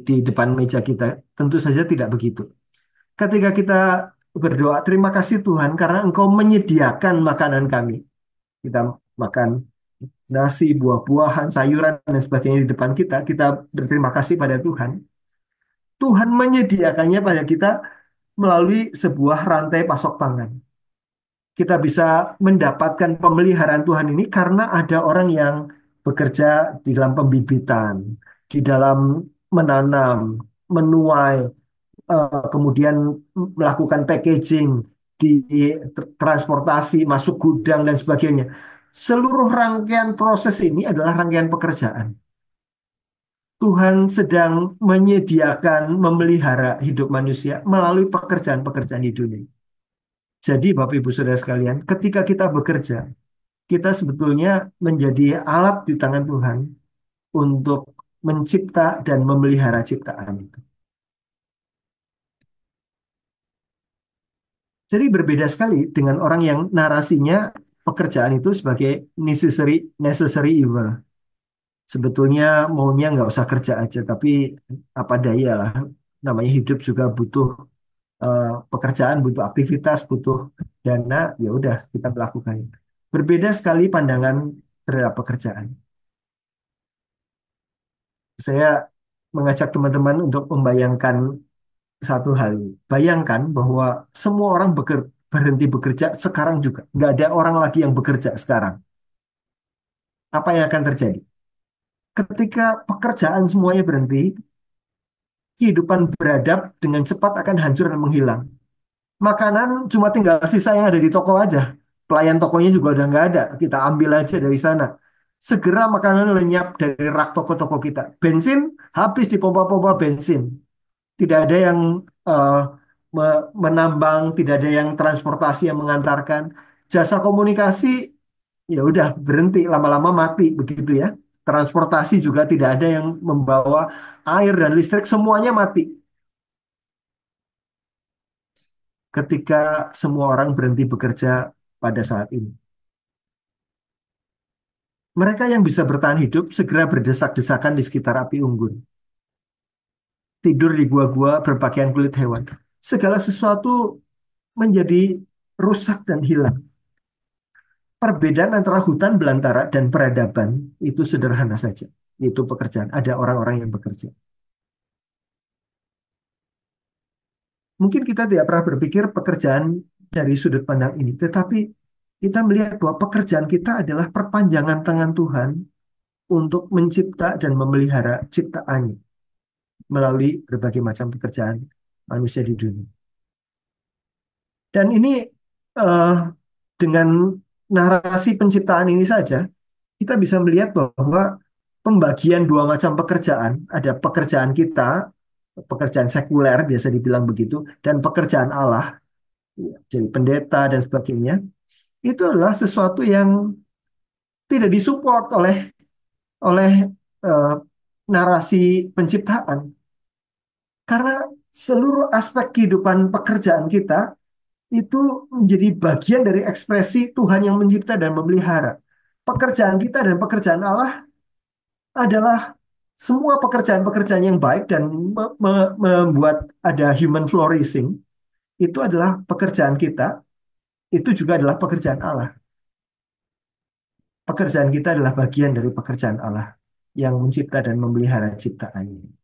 di depan meja kita? Tentu saja tidak begitu. Ketika kita berdoa, terima kasih Tuhan karena Engkau menyediakan makanan kami. Kita makan nasi, buah-buahan, sayuran, dan sebagainya di depan kita, kita berterima kasih pada Tuhan. Tuhan menyediakannya pada kita melalui sebuah rantai pasok pangan. Kita bisa mendapatkan pemeliharaan Tuhan ini karena ada orang yang bekerja di dalam pembibitan, di dalam menanam, menuai, kemudian melakukan packaging, di transportasi, masuk gudang, dan sebagainya. Seluruh rangkaian proses ini adalah rangkaian pekerjaan. Tuhan sedang menyediakan, memelihara hidup manusia melalui pekerjaan-pekerjaan di dunia. Jadi, Bapak Ibu Saudara sekalian, ketika kita bekerja, kita sebetulnya menjadi alat di tangan Tuhan untuk mencipta dan memelihara ciptaan itu. Jadi berbeda sekali dengan orang yang narasinya pekerjaan itu sebagai necessary evil. Sebetulnya maunya nggak usah kerja aja, tapi apa daya lah. Namanya hidup juga butuh pekerjaan, butuh aktivitas, butuh dana. Ya udah kita melakukan. Berbeda sekali pandangan terhadap pekerjaan. Saya mengajak teman-teman untuk membayangkan satu hal ini. Bayangkan bahwa semua orang berhenti bekerja sekarang juga. Nggak ada orang lagi yang bekerja sekarang. Apa yang akan terjadi? Ketika pekerjaan semuanya berhenti, kehidupan beradab dengan cepat akan hancur dan menghilang. Makanan cuma tinggal sisa yang ada di toko aja. Pelayan tokonya juga udah nggak ada. Kita ambil aja dari sana. Segera makanan lenyap dari rak toko-toko kita. Bensin habis di pompa-pompa bensin. Tidak ada yang eh, menambang, tidak ada yang transportasi yang mengantarkan. Jasa komunikasi ya udah berhenti, lama-lama mati begitu ya. Transportasi juga tidak ada yang membawa air dan listrik, semuanya mati ketika semua orang berhenti bekerja pada saat ini. Mereka yang bisa bertahan hidup segera berdesak-desakan di sekitar api unggun, tidur di gua-gua berpakaian kulit hewan. Segala sesuatu menjadi rusak dan hilang. Perbedaan antara hutan belantara dan peradaban itu sederhana saja. Itu pekerjaan. Ada orang-orang yang bekerja. Mungkin kita tidak pernah berpikir pekerjaan dari sudut pandang ini, tetapi kita melihat bahwa pekerjaan kita adalah perpanjangan tangan Tuhan untuk mencipta dan memelihara ciptaannya melalui berbagai macam pekerjaan manusia di dunia. Dan ini eh, dengan narasi penciptaan ini saja, kita bisa melihat bahwa pembagian dua macam pekerjaan, ada pekerjaan kita, pekerjaan sekuler biasa dibilang begitu, dan pekerjaan Allah, ya, jadi pendeta dan sebagainya, itu adalah sesuatu yang tidak disupport oleh oleh eh, narasi penciptaan, karena seluruh aspek kehidupan pekerjaan kita itu menjadi bagian dari ekspresi Tuhan yang mencipta dan memelihara. Pekerjaan kita dan pekerjaan Allah adalah semua pekerjaan-pekerjaan yang baik dan membuat ada human flourishing itu adalah pekerjaan kita, itu juga adalah pekerjaan Allah. Pekerjaan kita adalah bagian dari pekerjaan Allah yang mencipta dan memelihara ciptaannya.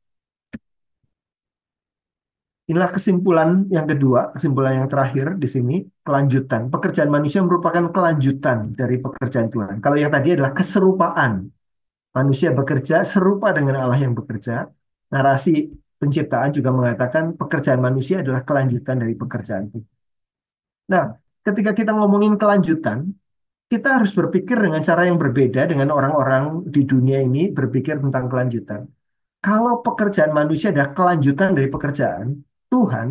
Inilah kesimpulan yang kedua, kesimpulan yang terakhir di sini, kelanjutan. Pekerjaan manusia merupakan kelanjutan dari pekerjaan Tuhan. Kalau yang tadi adalah keserupaan. Manusia bekerja serupa dengan Allah yang bekerja. Narasi penciptaan juga mengatakan pekerjaan manusia adalah kelanjutan dari pekerjaan Tuhan. Nah, ketika kita ngomongin kelanjutan, kita harus berpikir dengan cara yang berbeda dengan orang-orang di dunia ini berpikir tentang kelanjutan. Kalau pekerjaan manusia adalah kelanjutan dari pekerjaan Tuhan,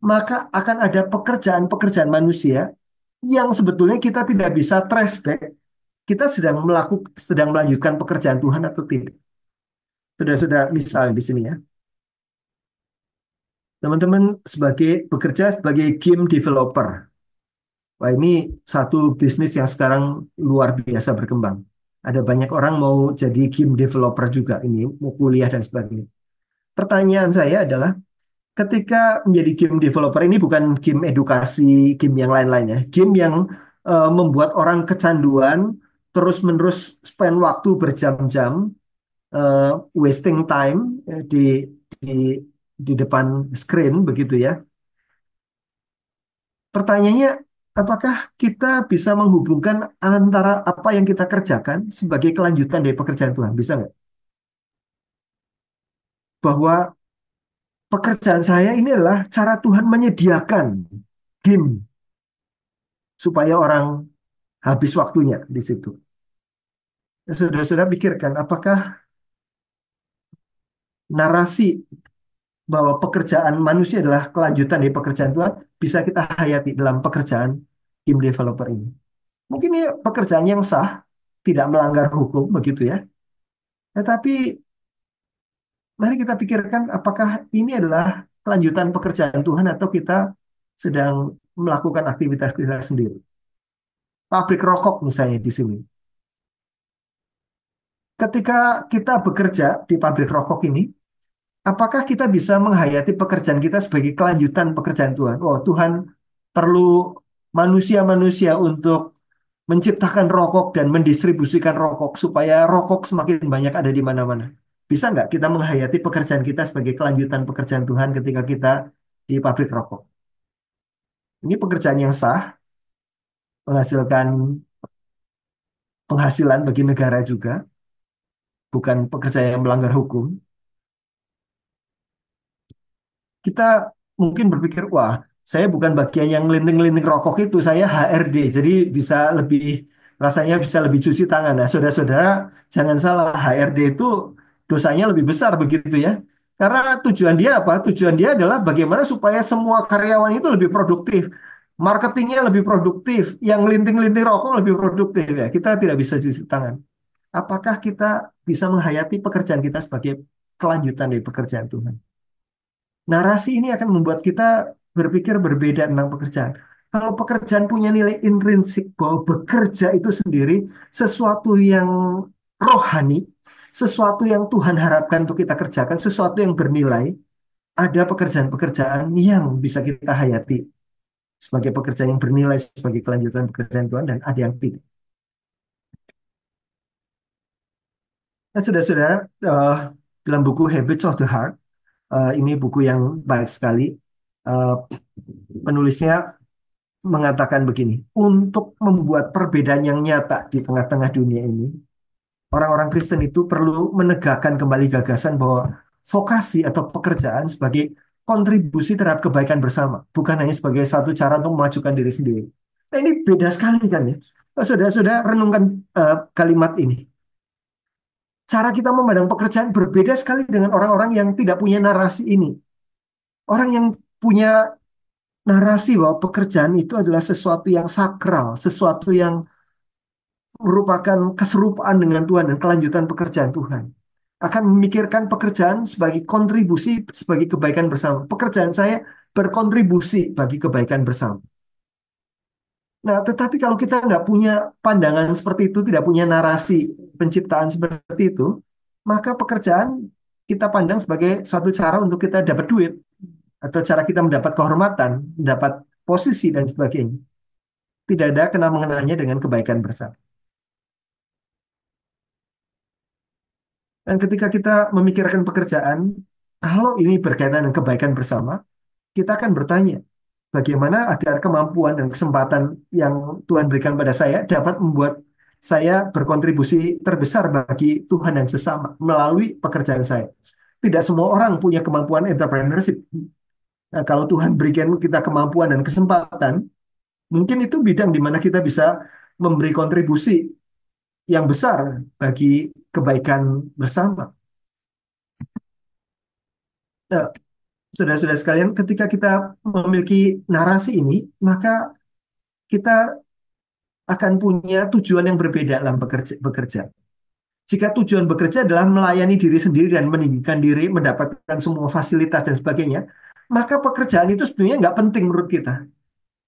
maka akan ada pekerjaan-pekerjaan manusia yang sebetulnya kita tidak bisa trace back, kita sedang melanjutkan pekerjaan Tuhan atau tidak. Sudah misal di sini ya. Teman-teman bekerja sebagai game developer. Wah, ini satu bisnis yang sekarang luar biasa berkembang. Ada banyak orang mau jadi game developer juga ini, mau kuliah dan sebagainya. Pertanyaan saya adalah, ketika menjadi game developer ini bukan game edukasi, game yang lain-lain ya. Game yang membuat orang kecanduan, terus-menerus spend waktu berjam-jam, eh, wasting time di di depan screen begitu ya. Pertanyaannya, apakah kita bisa menghubungkan antara apa yang kita kerjakan sebagai kelanjutan dari pekerjaan Tuhan? Bisa nggak? Bahwa pekerjaan saya ini adalah cara Tuhan menyediakan game supaya orang habis waktunya di situ. Sudah pikirkan, apakah narasi bahwa pekerjaan manusia adalah kelanjutan dari pekerjaan Tuhan bisa kita hayati dalam pekerjaan game developer ini? Mungkin ini pekerjaan yang sah, tidak melanggar hukum begitu ya. Tetapi mari kita pikirkan apakah ini adalah kelanjutan pekerjaan Tuhan atau kita sedang melakukan aktivitas kita sendiri. Pabrik rokok misalnya di sini. Ketika kita bekerja di pabrik rokok ini, apakah kita bisa menghayati pekerjaan kita sebagai kelanjutan pekerjaan Tuhan? Oh, Tuhan perlu manusia-manusia untuk menciptakan rokok dan mendistribusikan rokok supaya rokok semakin banyak ada di mana-mana. Bisa nggak kita menghayati pekerjaan kita sebagai kelanjutan pekerjaan Tuhan ketika kita di pabrik rokok? Ini pekerjaan yang sah, menghasilkan penghasilan bagi negara juga, bukan pekerjaan yang melanggar hukum. Kita mungkin berpikir, wah, saya bukan bagian yang linting-linting rokok itu, saya HRD, jadi bisa lebih, rasanya bisa lebih cuci tangan. Nah, saudara-saudara, jangan salah, HRD itu dosanya lebih besar begitu ya. Karena tujuan dia apa? Tujuan dia adalah bagaimana supaya semua karyawan itu lebih produktif, marketingnya lebih produktif, yang linting-linting rokok lebih produktif ya. Kita tidak bisa cuci tangan. Apakah kita bisa menghayati pekerjaan kita sebagai kelanjutan dari pekerjaan Tuhan? Narasi ini akan membuat kita berpikir berbeda tentang pekerjaan. Kalau pekerjaan punya nilai intrinsik bahwa bekerja itu sendiri sesuatu yang rohani, sesuatu yang Tuhan harapkan untuk kita kerjakan, sesuatu yang bernilai, ada pekerjaan-pekerjaan yang bisa kita hayati sebagai pekerjaan yang bernilai, sebagai kelanjutan pekerjaan Tuhan, dan ada yang tidak. Nah, saudara-saudara, dalam buku Habits of the Heart, ini buku yang baik sekali. Eh, Penulisnya mengatakan begini, untuk membuat perbedaan yang nyata di tengah-tengah dunia ini, orang-orang Kristen itu perlu menegakkan kembali gagasan bahwa vokasi atau pekerjaan sebagai kontribusi terhadap kebaikan bersama, bukan hanya sebagai satu cara untuk memajukan diri sendiri. Nah, ini beda sekali kan ya. Saudara-saudara renungkan kalimat ini. Cara kita memandang pekerjaan berbeda sekali dengan orang-orang yang tidak punya narasi ini. Orang yang punya narasi bahwa pekerjaan itu adalah sesuatu yang sakral, sesuatu yang merupakan keserupaan dengan Tuhan dan kelanjutan pekerjaan Tuhan. Akan memikirkan pekerjaan sebagai kontribusi, sebagai kebaikan bersama. Pekerjaan saya berkontribusi bagi kebaikan bersama. Nah, tetapi kalau kita nggak punya pandangan seperti itu, tidak punya narasi penciptaan seperti itu, maka pekerjaan kita pandang sebagai suatu cara untuk kita dapat duit atau cara kita mendapat kehormatan, mendapat posisi dan sebagainya. Tidak ada kena mengenanya dengan kebaikan bersama. Dan ketika kita memikirkan pekerjaan, kalau ini berkaitan dengan kebaikan bersama, kita akan bertanya, bagaimana agar kemampuan dan kesempatan yang Tuhan berikan pada saya dapat membuat saya berkontribusi terbesar bagi Tuhan dan sesama melalui pekerjaan saya. Tidak semua orang punya kemampuan entrepreneurship. Nah, kalau Tuhan berikan kita kemampuan dan kesempatan, mungkin itu bidang di mana kita bisa memberi kontribusi yang besar bagi kebaikan bersama. Nah, saudara-saudara sekalian, ketika kita memiliki narasi ini, maka kita akan punya tujuan yang berbeda dalam bekerja. Jika tujuan bekerja adalah melayani diri sendiri dan meninggikan diri, mendapatkan semua fasilitas dan sebagainya, maka pekerjaan itu sebenarnya nggak penting menurut kita.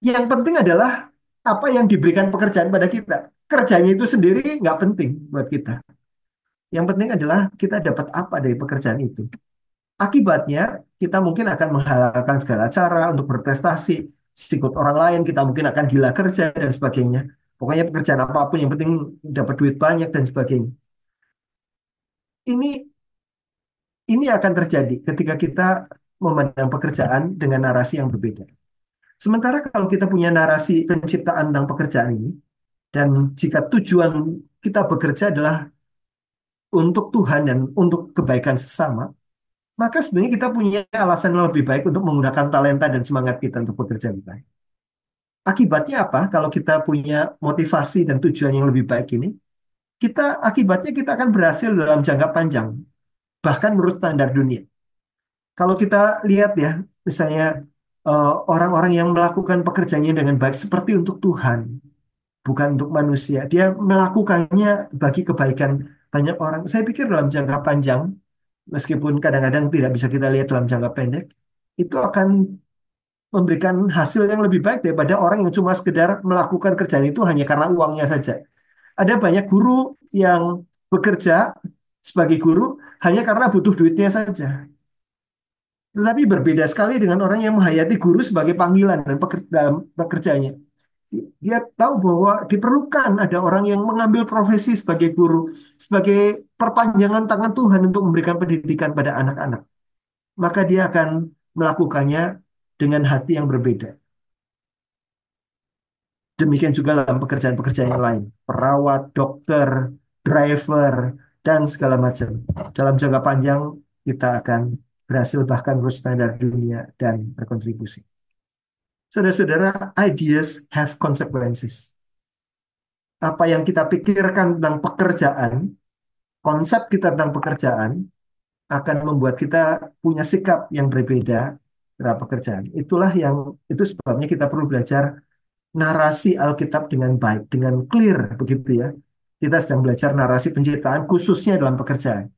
Yang penting adalah apa yang diberikan pekerjaan pada kita. Kerjanya itu sendiri nggak penting buat kita. Yang penting adalah kita dapat apa dari pekerjaan itu. Akibatnya, kita mungkin akan menghalalkan segala cara untuk berprestasi, sikut orang lain, kita mungkin akan gila kerja dan sebagainya. Pokoknya pekerjaan apapun yang penting dapat duit banyak dan sebagainya. Ini ini akan terjadi ketika kita memandang pekerjaan dengan narasi yang berbeda. Sementara kalau kita punya narasi penciptaan tentang pekerjaan ini, dan jika tujuan kita bekerja adalah untuk Tuhan dan untuk kebaikan sesama, maka sebenarnya kita punya alasan yang lebih baik untuk menggunakan talenta dan semangat kita untuk bekerja lebih baik. Akibatnya apa? Kalau kita punya motivasi dan tujuan yang lebih baik ini, akibatnya kita akan berhasil dalam jangka panjang, bahkan menurut standar dunia. Kalau kita lihat ya, misalnya orang-orang yang melakukan pekerjaannya dengan baik seperti untuk Tuhan, bukan untuk manusia. Dia melakukannya bagi kebaikan banyak orang. Saya pikir dalam jangka panjang, meskipun kadang-kadang tidak bisa kita lihat dalam jangka pendek, itu akan memberikan hasil yang lebih baik daripada orang yang cuma sekedar melakukan kerjaan itu hanya karena uangnya saja. Ada banyak guru yang bekerja sebagai guru hanya karena butuh duitnya saja. Tetapi berbeda sekali dengan orang yang menghayati guru sebagai panggilan dan dalam pekerjaannya. Dia tahu bahwa diperlukan ada orang yang mengambil profesi sebagai guru, sebagai perpanjangan tangan Tuhan untuk memberikan pendidikan pada anak-anak. Maka dia akan melakukannya dengan hati yang berbeda. Demikian juga dalam pekerjaan-pekerjaan yang lain. Perawat, dokter, driver, dan segala macam. Dalam jangka panjang, kita akan berhasil bahkan menurut standar dunia dan berkontribusi. Saudara-saudara, ideas have consequences. Apa yang kita pikirkan tentang pekerjaan, konsep kita tentang pekerjaan, akan membuat kita punya sikap yang berbeda terhadap pekerjaan. Itu sebabnya kita perlu belajar narasi Alkitab dengan baik, dengan clear begitu ya. Kita sedang belajar narasi penciptaan khususnya dalam pekerjaan.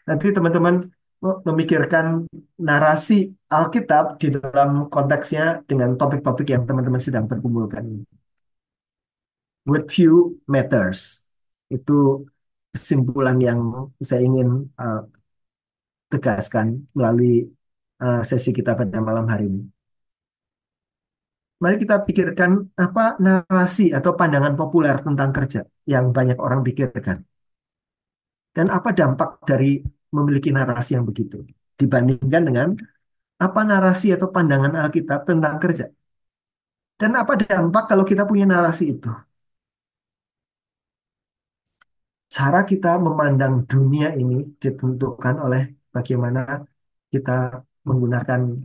Nanti teman-teman memikirkan narasi Alkitab di dalam konteksnya dengan topik-topik yang teman-teman sedang perkumpulkan ini. What few matters. Itu kesimpulan yang saya ingin uh, tegaskan melalui sesi kita pada malam hari ini. Mari kita pikirkan apa narasi atau pandangan populer tentang kerja yang banyak orang pikirkan. Dan apa dampak dari memiliki narasi yang begitu dibandingkan dengan apa narasi atau pandangan Alkitab tentang kerja. Dan apa dampak kalau kita punya narasi itu? Cara kita memandang dunia ini ditentukan oleh bagaimana kita menggunakan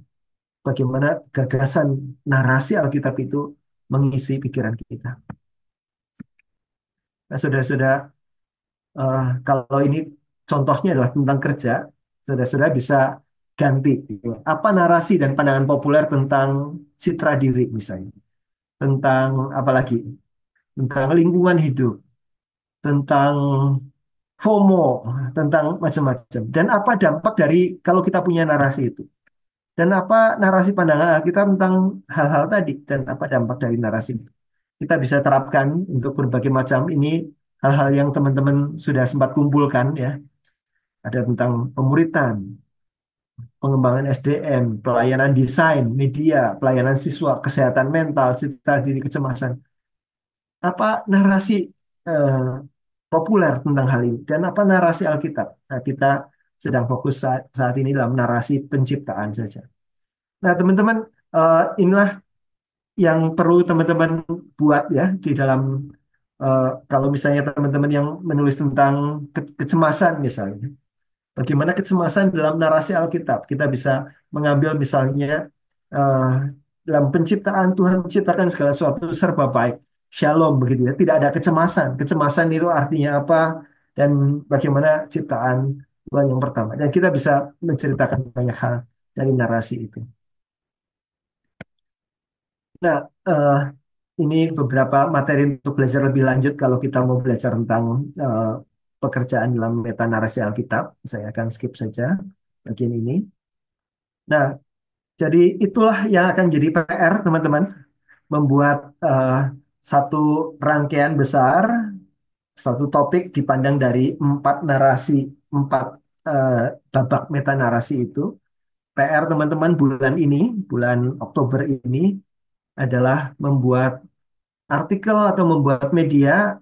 bagaimana gagasan narasi Alkitab itu mengisi pikiran kita. Nah, saudara-saudara, kalau ini contohnya adalah tentang kerja, saudara-saudara bisa ganti. Gitu. Apa narasi dan pandangan populer tentang citra diri misalnya, tentang apa lagi, tentang lingkungan hidup, tentang FOMO, tentang macam-macam. Dan apa dampak dari kalau kita punya narasi itu? Dan apa narasi pandangan kita tentang hal-hal tadi? Dan apa dampak dari narasi itu? Kita bisa terapkan untuk berbagai macam ini hal-hal yang teman-teman sudah sempat kumpulkan ya. ada tentang pemuritan, pengembangan SDM, pelayanan desain, media, pelayanan siswa, kesehatan mental, citra diri, kecemasan. Apa narasi eh, populer tentang hal ini dan apa narasi Alkitab? Nah, kita sedang fokus saat ini dalam narasi penciptaan saja. Nah, teman-teman, inilah yang perlu teman-teman buat ya di dalam kalau misalnya teman-teman yang menulis tentang kecemasan misalnya. Bagaimana kecemasan dalam narasi Alkitab? Kita bisa mengambil misalnya eh, dalam penciptaan Tuhan menciptakan segala sesuatu serba baik. Shalom begitu ya. Tidak ada kecemasan. Kecemasan itu artinya apa dan bagaimana ciptaan Tuhan yang pertama. Dan kita bisa menceritakan banyak hal dari narasi itu. Nah, ini beberapa materi untuk belajar lebih lanjut kalau kita mau belajar tentang eh, pekerjaan dalam meta narasi Alkitab. Saya akan skip saja bagian ini. Nah, jadi itulah yang akan jadi PR teman-teman, membuat eh, satu rangkaian besar, satu topik dipandang dari empat narasi, empat eh, babak meta narasi itu. PR teman-teman bulan ini, bulan Oktober ini adalah membuat artikel atau membuat media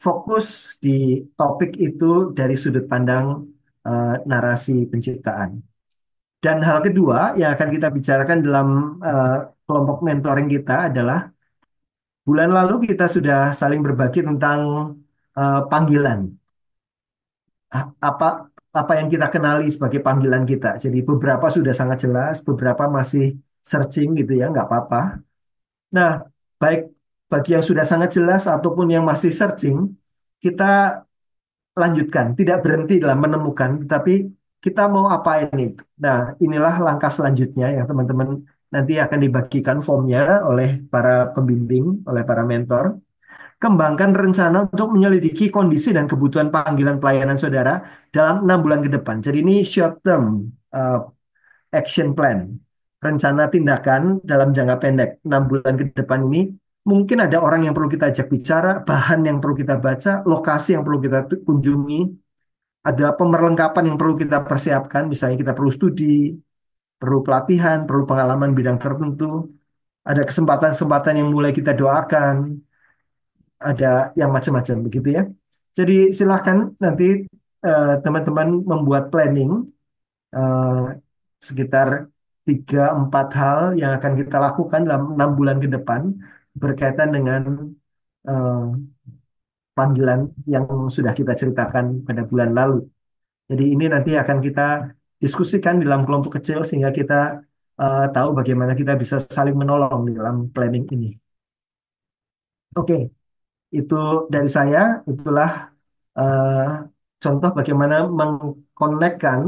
fokus di topik itu dari sudut pandang narasi penciptaan. Dan hal kedua yang akan kita bicarakan dalam eh, kelompok mentoring kita adalah bulan lalu kita sudah saling berbagi tentang panggilan. Apa apa yang kita kenali sebagai panggilan kita. Jadi beberapa sudah sangat jelas, beberapa masih searching gitu ya, nggak apa-apa. Nah, baik bagi yang sudah sangat jelas ataupun yang masih searching, kita lanjutkan, tidak berhenti dalam menemukan, tapi kita mau apa ini? Nah, inilah langkah selanjutnya yang teman-teman nanti akan dibagikan formnya oleh para pembimbing, oleh para mentor. Kembangkan rencana untuk menyelidiki kondisi dan kebutuhan panggilan pelayanan saudara dalam 6 bulan ke depan. Jadi ini short term uh, action plan, rencana tindakan dalam jangka pendek 6 bulan ke depan ini. Mungkin ada orang yang perlu kita ajak bicara, bahan yang perlu kita baca, lokasi yang perlu kita kunjungi, ada pemerlengkapan yang perlu kita persiapkan, misalnya kita perlu studi, perlu pelatihan, perlu pengalaman bidang tertentu, ada kesempatan-kesempatan yang mulai kita doakan, ada yang macam-macam begitu ya. Jadi silahkan nanti teman-teman membuat planning eh, sekitar 3-4 hal yang akan kita lakukan dalam 6 bulan ke depan berkaitan dengan eh, panggilan yang sudah kita ceritakan pada bulan lalu. Jadi ini nanti akan kita diskusikan di dalam kelompok kecil sehingga kita tahu bagaimana kita bisa saling menolong di dalam planning ini. Oke, itu dari saya. Itulah eh, contoh bagaimana mengkonekkan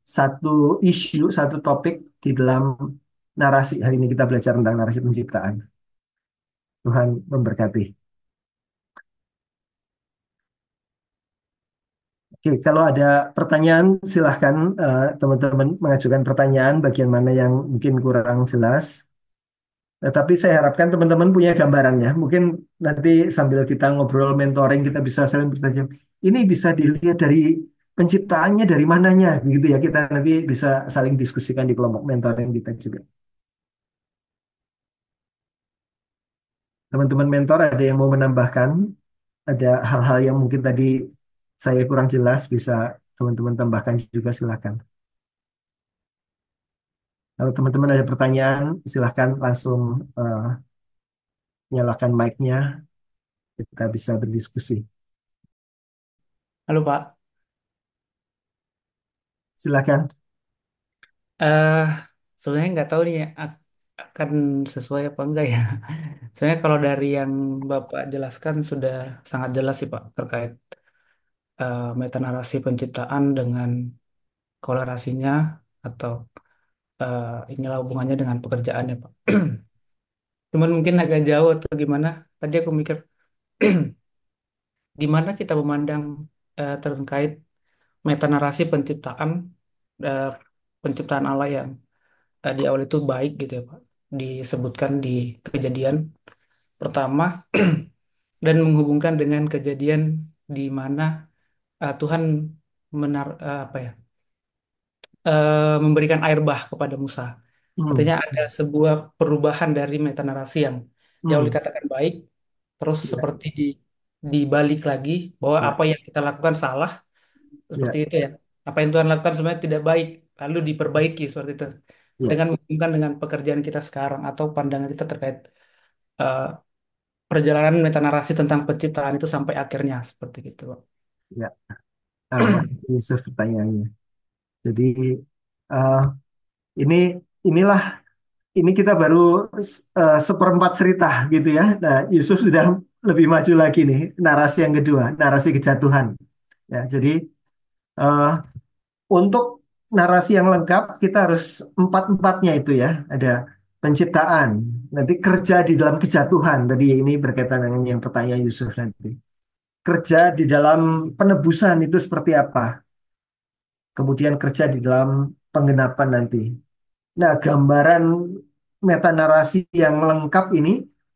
satu isu, satu topik di dalam narasi. Hari ini kita belajar tentang narasi penciptaan. Tuhan memberkati. Oke, kalau ada pertanyaan, silahkan teman-teman mengajukan pertanyaan bagian mana yang mungkin kurang jelas. Tapi saya harapkan teman-teman punya gambarannya. Mungkin nanti sambil kita ngobrol mentoring, kita bisa saling bertanya, ini bisa dilihat dari penciptaannya dari mananya, gitu ya. Kita nanti bisa saling diskusikan di kelompok mentoring kita juga. Teman-teman mentor ada yang mau menambahkan, ada hal-hal yang mungkin tadi saya kurang jelas, bisa teman-teman tambahkan juga silakan. Kalau teman-teman ada pertanyaan, silahkan langsung eh, nyalakan mic-nya, kita bisa berdiskusi. Halo Pak. Silakan. eh Sebenarnya nggak tahu nih akan sesuai apa enggak ya. Soalnya kalau dari yang Bapak jelaskan sudah sangat jelas sih Pak terkait metanarasi penciptaan dengan kolerasinya atau inilah hubungannya dengan pekerjaannya Pak. Cuman mungkin agak jauh atau gimana. Tadi aku mikir di mana kita memandang terkait metanarasi penciptaan eh, penciptaan Allah yang di awal itu baik gitu ya Pak. Disebutkan di kejadian pertama dan menghubungkan dengan kejadian di mana Tuhan apa ya, memberikan air bah kepada Musa. Hmm. Artinya ada sebuah perubahan dari metanarasi yang di awal Hmm. dikatakan baik, terus Ya, seperti dibalik lagi bahwa ya, apa yang kita lakukan salah, seperti ya, itu ya. Apa yang Tuhan lakukan sebenarnya tidak baik, lalu diperbaiki seperti itu. ya, Dengan menghubungkan dengan pekerjaan kita sekarang atau pandangan kita terkait eh, perjalanan metanarasi tentang penciptaan itu sampai akhirnya seperti itu, Pak. ya. Makasih Yusuf pertanyaannya. Jadi eh, ini inilah ini kita baru seperempat cerita gitu ya. Nah, Yusuf sudah lebih maju lagi nih, narasi yang kedua, narasi kejatuhan. Ya, jadi eh, untuk narasi yang lengkap kita harus empat-empatnya itu ya. Ada penciptaan, nanti kerja di dalam kejatuhan. Tadi ini berkaitan dengan yang pertanyaan Yusuf nanti. Kerja di dalam penebusan itu seperti apa? Kemudian kerja di dalam penggenapan nanti. Nah, gambaran metanarasi yang lengkap ini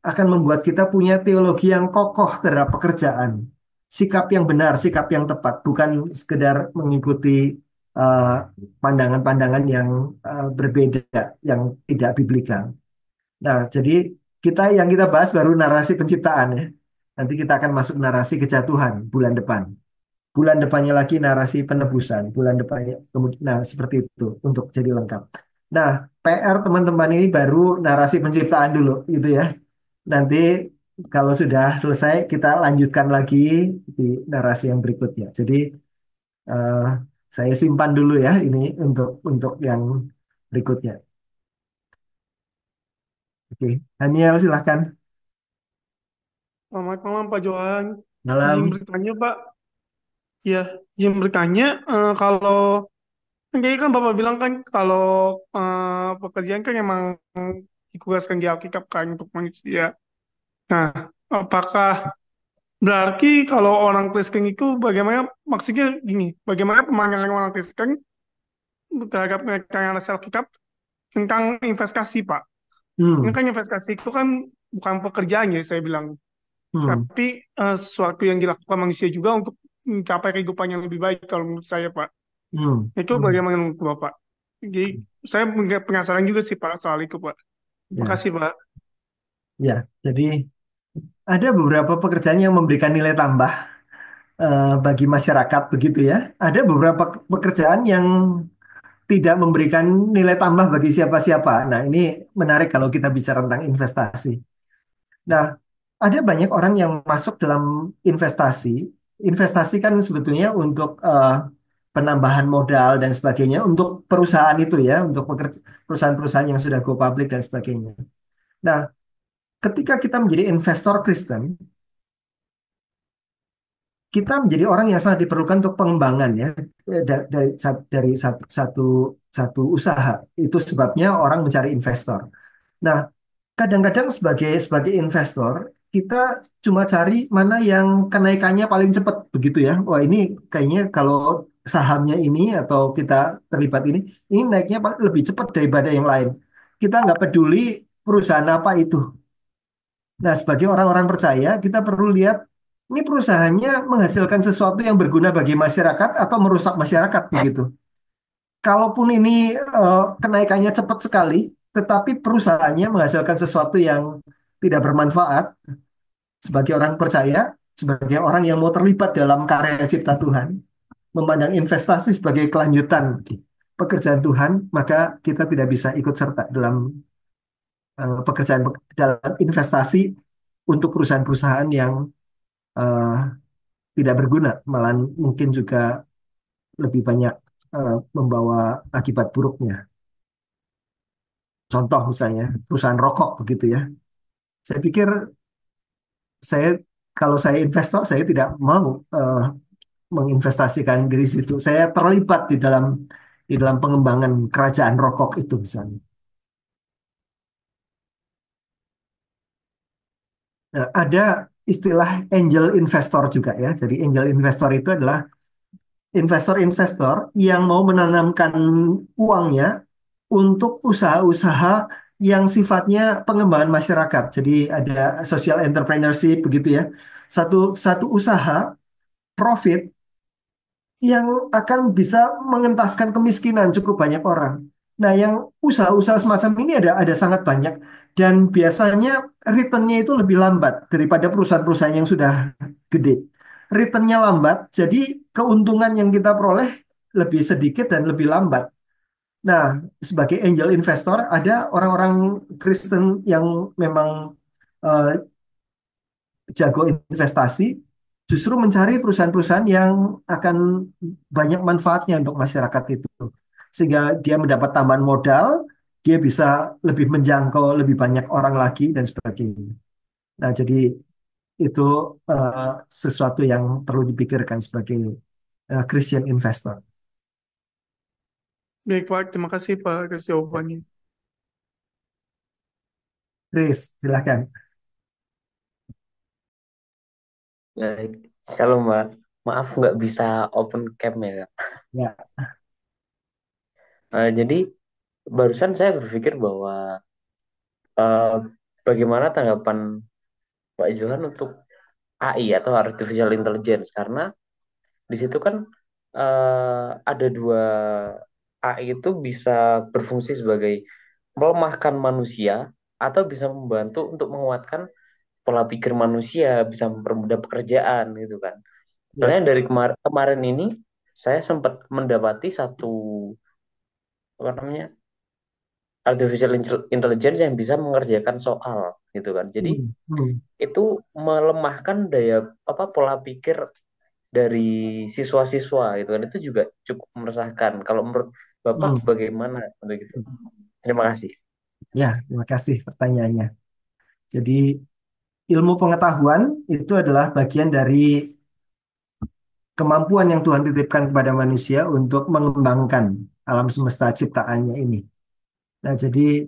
akan membuat kita punya teologi yang kokoh terhadap pekerjaan. Sikap yang benar, sikap yang tepat, bukan sekedar mengikuti eh, pandangan-pandangan yang berbeda, yang tidak biblikal. Nah, jadi yang kita bahas baru narasi penciptaan ya. Nanti kita akan masuk narasi kejatuhan bulan depan. Bulan depannya lagi narasi penebusan. Bulan depannya kemudian, nah seperti itu untuk jadi lengkap. Nah, PR teman-teman ini baru narasi penciptaan dulu gitu ya. Nanti kalau sudah selesai kita lanjutkan lagi di narasi yang berikutnya. Jadi eh, saya simpan dulu ya ini untuk yang berikutnya. Oke, Daniel silahkan. Selamat malam Pak Johan. Izin Malam. bertanya Pak. Ya, izin bertanya kalau kan kayaknya kan Bapak bilang kan kalau pekerjaan kan emang ditugaskan di Alkitab kan untuk manusia. Nah, apakah berarti kalau orang Kristen itu bagaimana maksudnya gini, bagaimana pemandangan orang Kristen terhadap mereka yang ada Alkitab tentang investasi Pak? Ini Hmm, kan investasi itu kan bukan pekerjaan ya saya bilang. hmm, Tapi sesuatu yang dilakukan manusia juga untuk mencapai kehidupan yang lebih baik kalau menurut saya, Pak. hmm, Itu hmm. bagaimana menurut Bapak? Jadi saya penasaran juga sih Pak soal itu, Pak. Ya, Makasih, Pak. ya. Jadi ada beberapa pekerjaan yang memberikan nilai tambah bagi masyarakat begitu ya. Ada beberapa pekerjaan yang tidak memberikan nilai tambah bagi siapa-siapa. Nah, ini menarik kalau kita bicara tentang investasi. Nah, ada banyak orang yang masuk dalam investasi. Investasi kan sebetulnya untuk penambahan modal dan sebagainya untuk perusahaan itu ya, untuk perusahaan-perusahaan yang sudah go public dan sebagainya. Nah, ketika kita menjadi investor Kristen, kita menjadi orang yang sangat diperlukan untuk pengembangan ya dari satu satu usaha. Itu sebabnya orang mencari investor. Nah, kadang-kadang sebagai investor kita cuma cari mana yang kenaikannya paling cepat begitu ya. Wah, ini kayaknya kalau sahamnya ini atau kita terlibat ini naiknya lebih cepat daripada yang lain. Kita nggak peduli perusahaan apa itu. Nah, sebagai orang-orang percaya, kita perlu lihat ini perusahaannya menghasilkan sesuatu yang berguna bagi masyarakat atau merusak masyarakat begitu. Kalaupun ini kenaikannya cepat sekali, tetapi perusahaannya menghasilkan sesuatu yang tidak bermanfaat, sebagai orang percaya, sebagai orang yang mau terlibat dalam karya cipta Tuhan, memandang investasi sebagai kelanjutan pekerjaan Tuhan, maka kita tidak bisa ikut serta dalam pekerjaan dalam investasi untuk perusahaan-perusahaan yang eh, tidak berguna, malah mungkin juga lebih banyak membawa akibat buruknya. Contoh misalnya perusahaan rokok begitu ya. Saya pikir saya kalau saya investor saya tidak mau menginvestasikan diri situ. Saya terlibat di dalam pengembangan kerajaan rokok itu misalnya. Nah, ada istilah angel investor juga ya. Jadi angel investor itu adalah investor-investor yang mau menanamkan uangnya untuk usaha-usaha yang sifatnya pengembangan masyarakat. Jadi ada social entrepreneurship begitu ya. Satu satu usaha profit yang akan bisa mengentaskan kemiskinan cukup banyak orang. Nah, yang usaha-usaha semacam ini ada sangat banyak dan biasanya returnnya itu lebih lambat daripada perusahaan-perusahaan yang sudah gede. Returnnya lambat, jadi keuntungan yang kita peroleh lebih sedikit dan lebih lambat. Nah, sebagai angel investor ada orang-orang Kristen yang memang eh, jago investasi justru mencari perusahaan-perusahaan yang akan banyak manfaatnya untuk masyarakat itu. Sehingga dia mendapat tambahan modal, dia bisa lebih menjangkau lebih banyak orang lagi dan sebagainya. Nah, jadi itu eh, sesuatu yang perlu dipikirkan sebagai Christian investor. Baik, Pak. Terima kasih, Pak, atas jawabannya. Chris, silahkan. Baik, Shalom Mbak. Maaf nggak bisa open cam ya Kak. Ya. Jadi barusan saya berpikir bahwa eh, bagaimana tanggapan Pak Johan untuk AI atau Artificial Intelligence karena di situ kan ada dua AI itu bisa berfungsi sebagai melemahkan manusia atau bisa membantu untuk menguatkan pola pikir manusia, bisa mempermudah pekerjaan gitu kan. Ya. Soalnya dari kemarin ini saya sempat mendapati satu apa namanya artificial intelligence yang bisa mengerjakan soal gitu kan. Jadi Hmm, hmm, itu melemahkan daya apa pola pikir dari siswa-siswa gitu kan. Itu juga cukup meresahkan. Kalau menurut Bapak hmm. bagaimana untuk itu? Terima kasih. Ya, terima kasih pertanyaannya. Jadi ilmu pengetahuan itu adalah bagian dari kemampuan yang Tuhan titipkan kepada manusia untuk mengembangkan alam semesta ciptaannya ini. Nah, jadi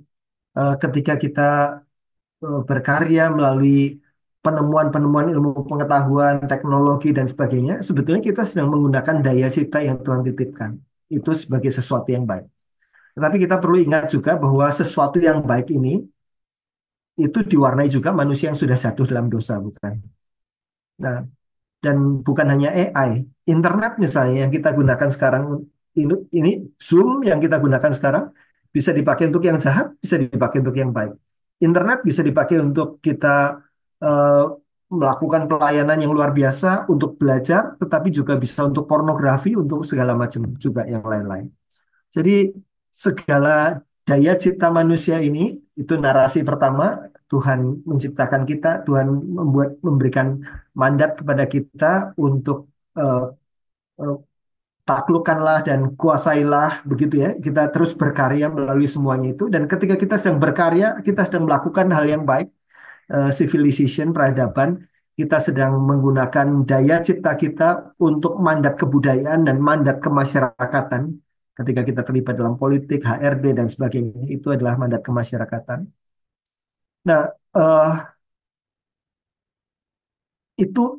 ketika kita berkarya melalui penemuan-penemuan ilmu pengetahuan, teknologi, dan sebagainya, sebetulnya kita sedang menggunakan daya cipta yang Tuhan titipkan. Itu sebagai sesuatu yang baik. Tetapi kita perlu ingat juga bahwa sesuatu yang baik ini itu diwarnai juga manusia yang sudah jatuh dalam dosa, bukan? Nah, dan bukan hanya AI, internet misalnya yang kita gunakan sekarang ini Zoom yang kita gunakan sekarang bisa dipakai untuk yang jahat, bisa dipakai untuk yang baik. Internet bisa dipakai untuk kita eh, melakukan pelayanan yang luar biasa untuk belajar, tetapi juga bisa untuk pornografi, untuk segala macam juga yang lain-lain. Jadi segala daya cipta manusia ini itu narasi pertama Tuhan menciptakan kita, Tuhan memberikan mandat kepada kita untuk eh, eh, taklukkanlah dan kuasailah begitu ya. Kita terus berkarya melalui semuanya itu dan ketika kita sedang berkarya, kita sedang melakukan hal yang baik, civilization, peradaban, kita sedang menggunakan daya cipta kita untuk mandat kebudayaan dan mandat kemasyarakatan. Ketika kita terlibat dalam politik, HRD, dan sebagainya, itu adalah mandat kemasyarakatan. Nah,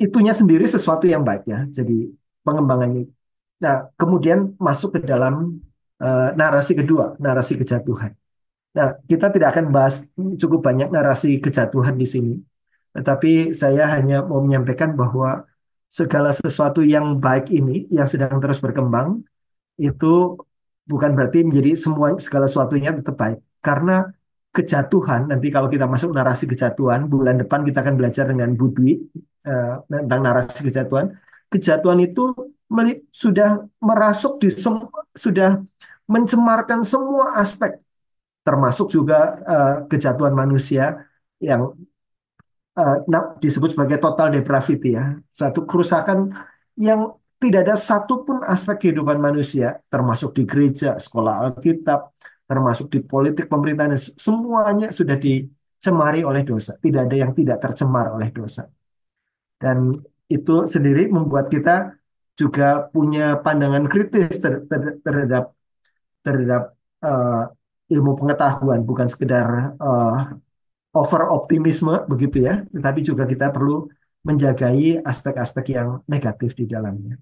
itunya sendiri sesuatu yang baik ya. Jadi pengembangannya. Nah, kemudian masuk ke dalam narasi kedua, narasi kejatuhan. Nah, kita tidak akan bahas cukup banyak narasi kejatuhan di sini. Tetapi saya hanya mau menyampaikan bahwa segala sesuatu yang baik ini, yang sedang terus berkembang, itu bukan berarti menjadi semua segala sesuatunya tetap baik. Karena kejatuhan, nanti kalau kita masuk narasi kejatuhan, bulan depan kita akan belajar dengan Budwi tentang narasi kejatuhan. Kejatuhan itu sudah merasuk sudah mencemarkan semua aspek, termasuk juga kejatuhan manusia yang disebut sebagai total depravity ya, satu kerusakan yang tidak ada satupun aspek kehidupan manusia, termasuk di gereja, sekolah Alkitab, termasuk di politik pemerintahan, semuanya sudah dicemari oleh dosa. Tidak ada yang tidak tercemar oleh dosa. Dan itu sendiri membuat kita juga punya pandangan kritis terhadap terhadap eh, ilmu pengetahuan, bukan sekedar eh, over optimisme begitu ya, tetapi juga kita perlu menjagai aspek-aspek yang negatif di dalamnya.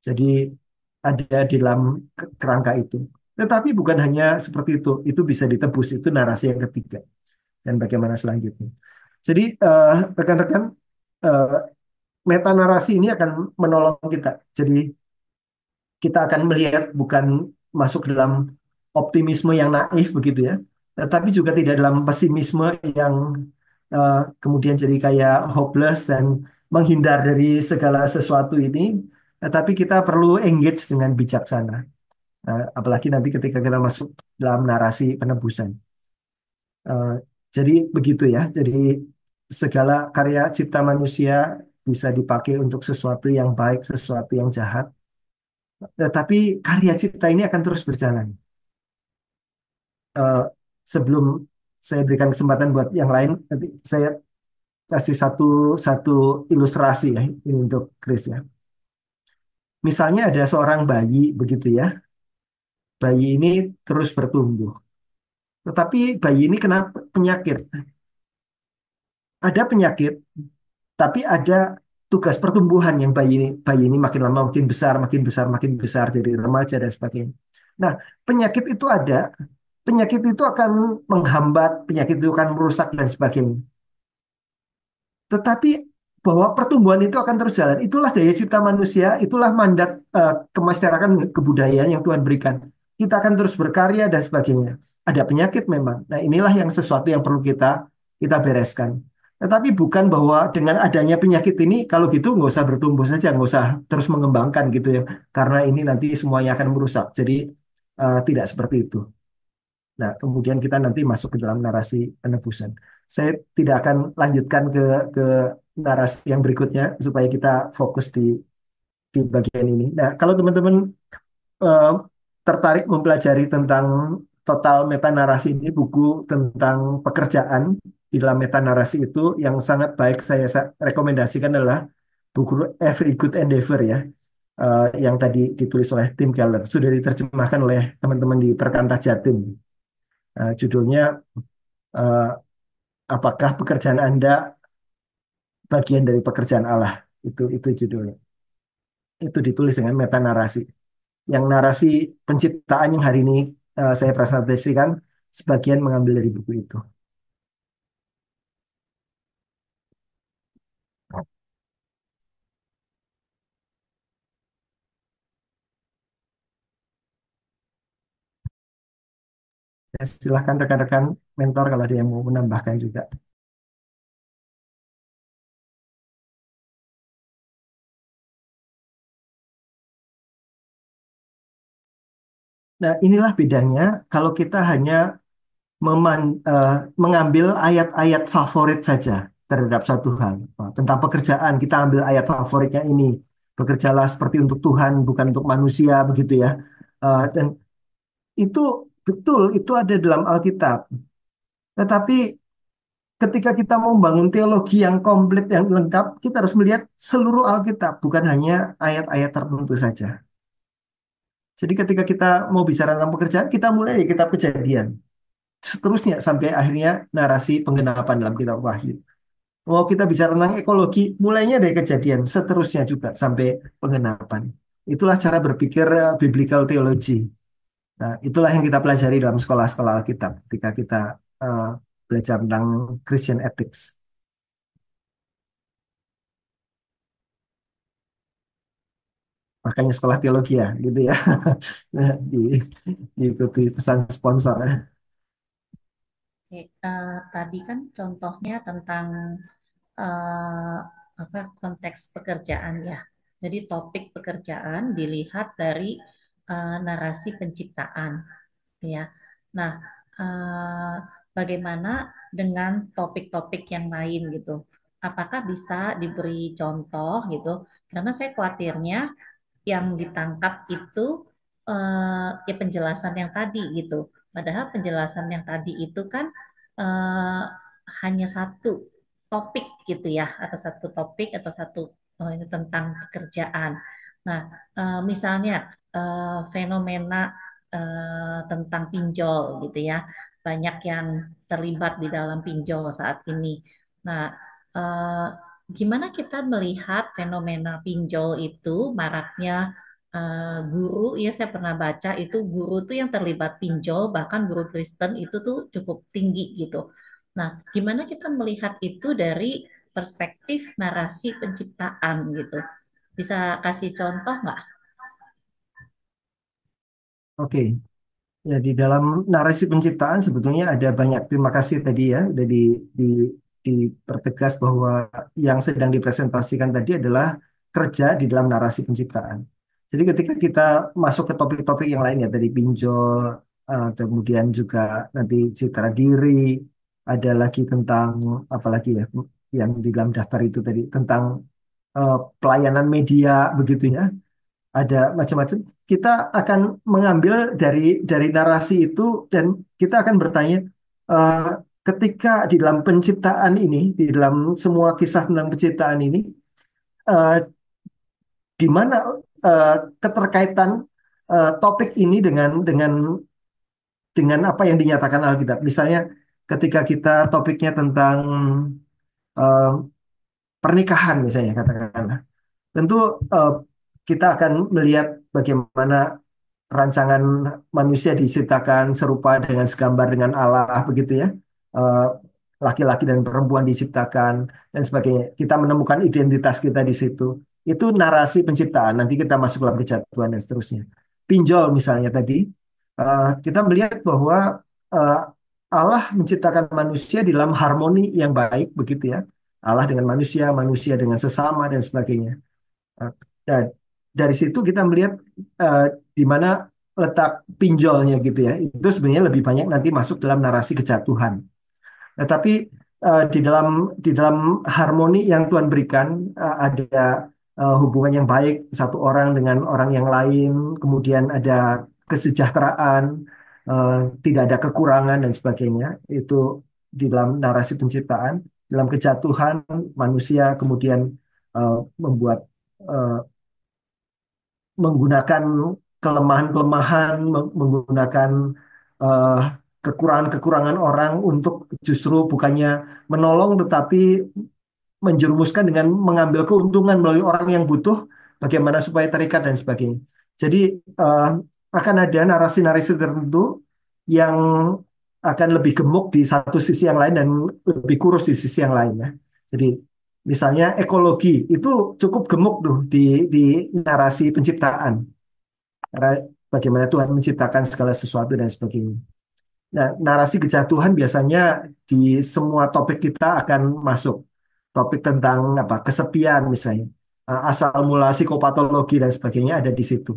Jadi ada di dalam kerangka itu. Tetapi bukan hanya seperti itu bisa ditebus, itu narasi yang ketiga. Dan bagaimana selanjutnya. Jadi rekan-rekan, eh, meta narasi ini akan menolong kita. Jadi kita akan melihat bukan masuk dalam optimisme yang naif begitu ya, tetapi juga tidak dalam pesimisme yang kemudian jadi kayak hopeless dan menghindar dari segala sesuatu ini, tetapi kita perlu engage dengan bijaksana. Apalagi nanti ketika kita masuk dalam narasi penebusan. Eh, jadi begitu ya. Jadi segala karya cipta manusia bisa dipakai untuk sesuatu yang baik, sesuatu yang jahat. Tetapi karya cipta ini akan terus berjalan. Eh, sebelum saya berikan kesempatan buat yang lain, nanti saya kasih satu satu ilustrasi ya ini untuk Chris ya. Misalnya ada seorang bayi begitu ya. Bayi ini terus bertumbuh. Tetapi bayi ini kena penyakit. Ada penyakit, tapi ada tugas pertumbuhan yang bayi ini makin lama makin besar, makin besar, makin besar jadi remaja dan sebagainya. Nah, penyakit itu ada, penyakit itu akan menghambat, penyakit itu akan merusak dan sebagainya. Tetapi bahwa pertumbuhan itu akan terus jalan. Itulah daya cipta manusia, itulah mandat kemasyarakatan kebudayaan yang Tuhan berikan. Kita akan terus berkarya dan sebagainya. Ada penyakit memang. Nah, inilah yang sesuatu yang perlu kita bereskan. Tetapi bukan bahwa dengan adanya penyakit ini, kalau gitu nggak usah bertumbuh saja, nggak usah terus mengembangkan gitu ya. Karena ini nanti semuanya akan merusak. Jadi tidak seperti itu. Nah, kemudian kita nanti masuk ke dalam narasi penebusan. Saya tidak akan lanjutkan ke narasi yang berikutnya supaya kita fokus di bagian ini. Nah, kalau teman-teman eh, tertarik mempelajari tentang total metanarasi ini, buku tentang pekerjaan di dalam metanarasi itu yang sangat baik saya rekomendasikan adalah buku Every Good Endeavor ya, yang tadi ditulis oleh Tim Keller, sudah diterjemahkan oleh teman-teman di Perkantas Jatim. Judulnya eh, apakah pekerjaan Anda bagian dari pekerjaan Allah? Itu judulnya. Itu ditulis dengan meta narasi. Yang narasi penciptaan yang hari ini saya presentasikan sebagian mengambil dari buku itu. Ya, silahkan rekan-rekan mentor kalau ada yang mau menambahkan juga. Nah, inilah bedanya kalau kita hanya eh, mengambil ayat-ayat favorit saja terhadap satu hal. Tentang pekerjaan, kita ambil ayat favoritnya ini. Bekerjalah seperti untuk Tuhan, bukan untuk manusia, begitu ya. Dan itu betul, itu ada dalam Alkitab. Tetapi ketika kita mau membangun teologi yang komplit, yang lengkap, kita harus melihat seluruh Alkitab, bukan hanya ayat-ayat tertentu saja. Jadi ketika kita mau bicara tentang pekerjaan, kita mulai dari kitab Kejadian. Seterusnya sampai akhirnya narasi penggenapan dalam kitab Wahyu. Mau kita bicara tentang ekologi, mulainya dari Kejadian, seterusnya juga sampai penggenapan. Itulah cara berpikir biblical theology. Nah, itulah yang kita pelajari dalam sekolah-sekolah Alkitab ketika kita eh, belajar tentang Christian ethics. Makanya sekolah teologi ya, gitu ya. Nah, diikuti pesan sponsor ya. Oke, tadi kan contohnya tentang eh, apa konteks pekerjaan ya. Jadi topik pekerjaan dilihat dari narasi penciptaan ya. Nah, eh, bagaimana dengan topik-topik yang lain gitu? Apakah bisa diberi contoh gitu? Karena saya khawatirnya yang ditangkap itu ya penjelasan yang tadi gitu. Padahal penjelasan yang tadi itu kan eh, hanya satu topik gitu ya, atau satu topik atau satu ini tentang pekerjaan. Nah, misalnya fenomena tentang pinjol gitu ya, banyak yang terlibat di dalam pinjol saat ini. Nah, eh, gimana kita melihat fenomena pinjol itu maraknya guru ya saya pernah baca itu guru tuh yang terlibat pinjol bahkan guru Kristen itu tuh cukup tinggi gitu. Nah, gimana kita melihat itu dari perspektif narasi penciptaan gitu? Bisa kasih contoh nggak? Oke. Ya, di dalam narasi penciptaan sebetulnya ada banyak. Terima kasih tadi ya, udah di, dipertegas bahwa yang sedang dipresentasikan tadi adalah kerja di dalam narasi penciptaan. Jadi ketika kita masuk ke topik-topik yang lain ya, tadi pinjol, kemudian juga nanti citra diri, ada lagi tentang apa lagi ya, yang di dalam daftar itu tadi tentang pelayanan media begitu ya, ada macam-macam. Kita akan mengambil dari narasi itu dan kita akan bertanya, eh, ketika di dalam penciptaan ini, di dalam semua kisah tentang penciptaan ini, eh, di mana eh, keterkaitan topik ini dengan apa yang dinyatakan Alkitab. Misalnya, ketika kita topiknya tentang eh, pernikahan, misalnya katakanlah, tentu eh, kita akan melihat bagaimana rancangan manusia diciptakan serupa dengan segambar dengan Allah begitu ya. Eh, Laki-laki dan perempuan diciptakan dan sebagainya. Kita menemukan identitas kita di situ. Itu narasi penciptaan. Nanti kita masuk dalam kejatuhan dan seterusnya. Pinjol misalnya tadi, kita melihat bahwa eh, Allah menciptakan manusia di dalam harmoni yang baik begitu ya. Allah dengan manusia, manusia dengan sesama dan sebagainya. Eh, Dan dari situ kita melihat eh, di mana letak pinjolnya gitu ya. Itu sebenarnya lebih banyak nanti masuk dalam narasi kejatuhan. Nah, tapi di dalam harmoni yang Tuhan berikan, ada hubungan yang baik satu orang dengan orang yang lain, kemudian ada kesejahteraan, eh, tidak ada kekurangan dan sebagainya. Itu di dalam narasi penciptaan, dalam kejatuhan manusia kemudian membuat eh, menggunakan kelemahan-kelemahan, menggunakan eh, kekurangan-kekurangan orang untuk justru bukannya menolong tetapi menjerumuskan dengan mengambil keuntungan melalui orang yang butuh, bagaimana supaya terikat dan sebagainya. Jadi eh, akan ada narasi-narasi tertentu yang akan lebih gemuk di satu sisi yang lain dan lebih kurus di sisi yang lain ya. Jadi misalnya ekologi itu cukup gemuk tuh di narasi penciptaan. Karena bagaimana Tuhan menciptakan segala sesuatu dan sebagainya. Nah, narasi kejatuhan biasanya di semua topik kita akan masuk. Topik tentang apa kesepian misalnya, asal mula psikopatologi dan sebagainya ada di situ.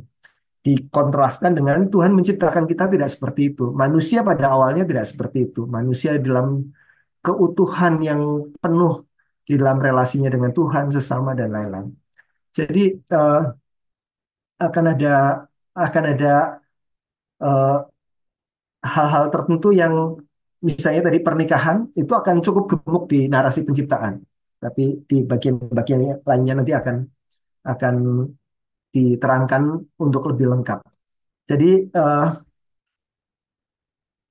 Dikontraskan dengan Tuhan menciptakan kita tidak seperti itu. Manusia pada awalnya tidak seperti itu. Manusia dalam keutuhan yang penuh di dalam relasinya dengan Tuhan, sesama dan lain-lain. Jadi eh, akan ada akan ada eh, hal-hal tertentu yang misalnya tadi pernikahan itu akan cukup gemuk di narasi penciptaan, tapi di bagian-bagian lainnya nanti akan diterangkan untuk lebih lengkap. Jadi eh,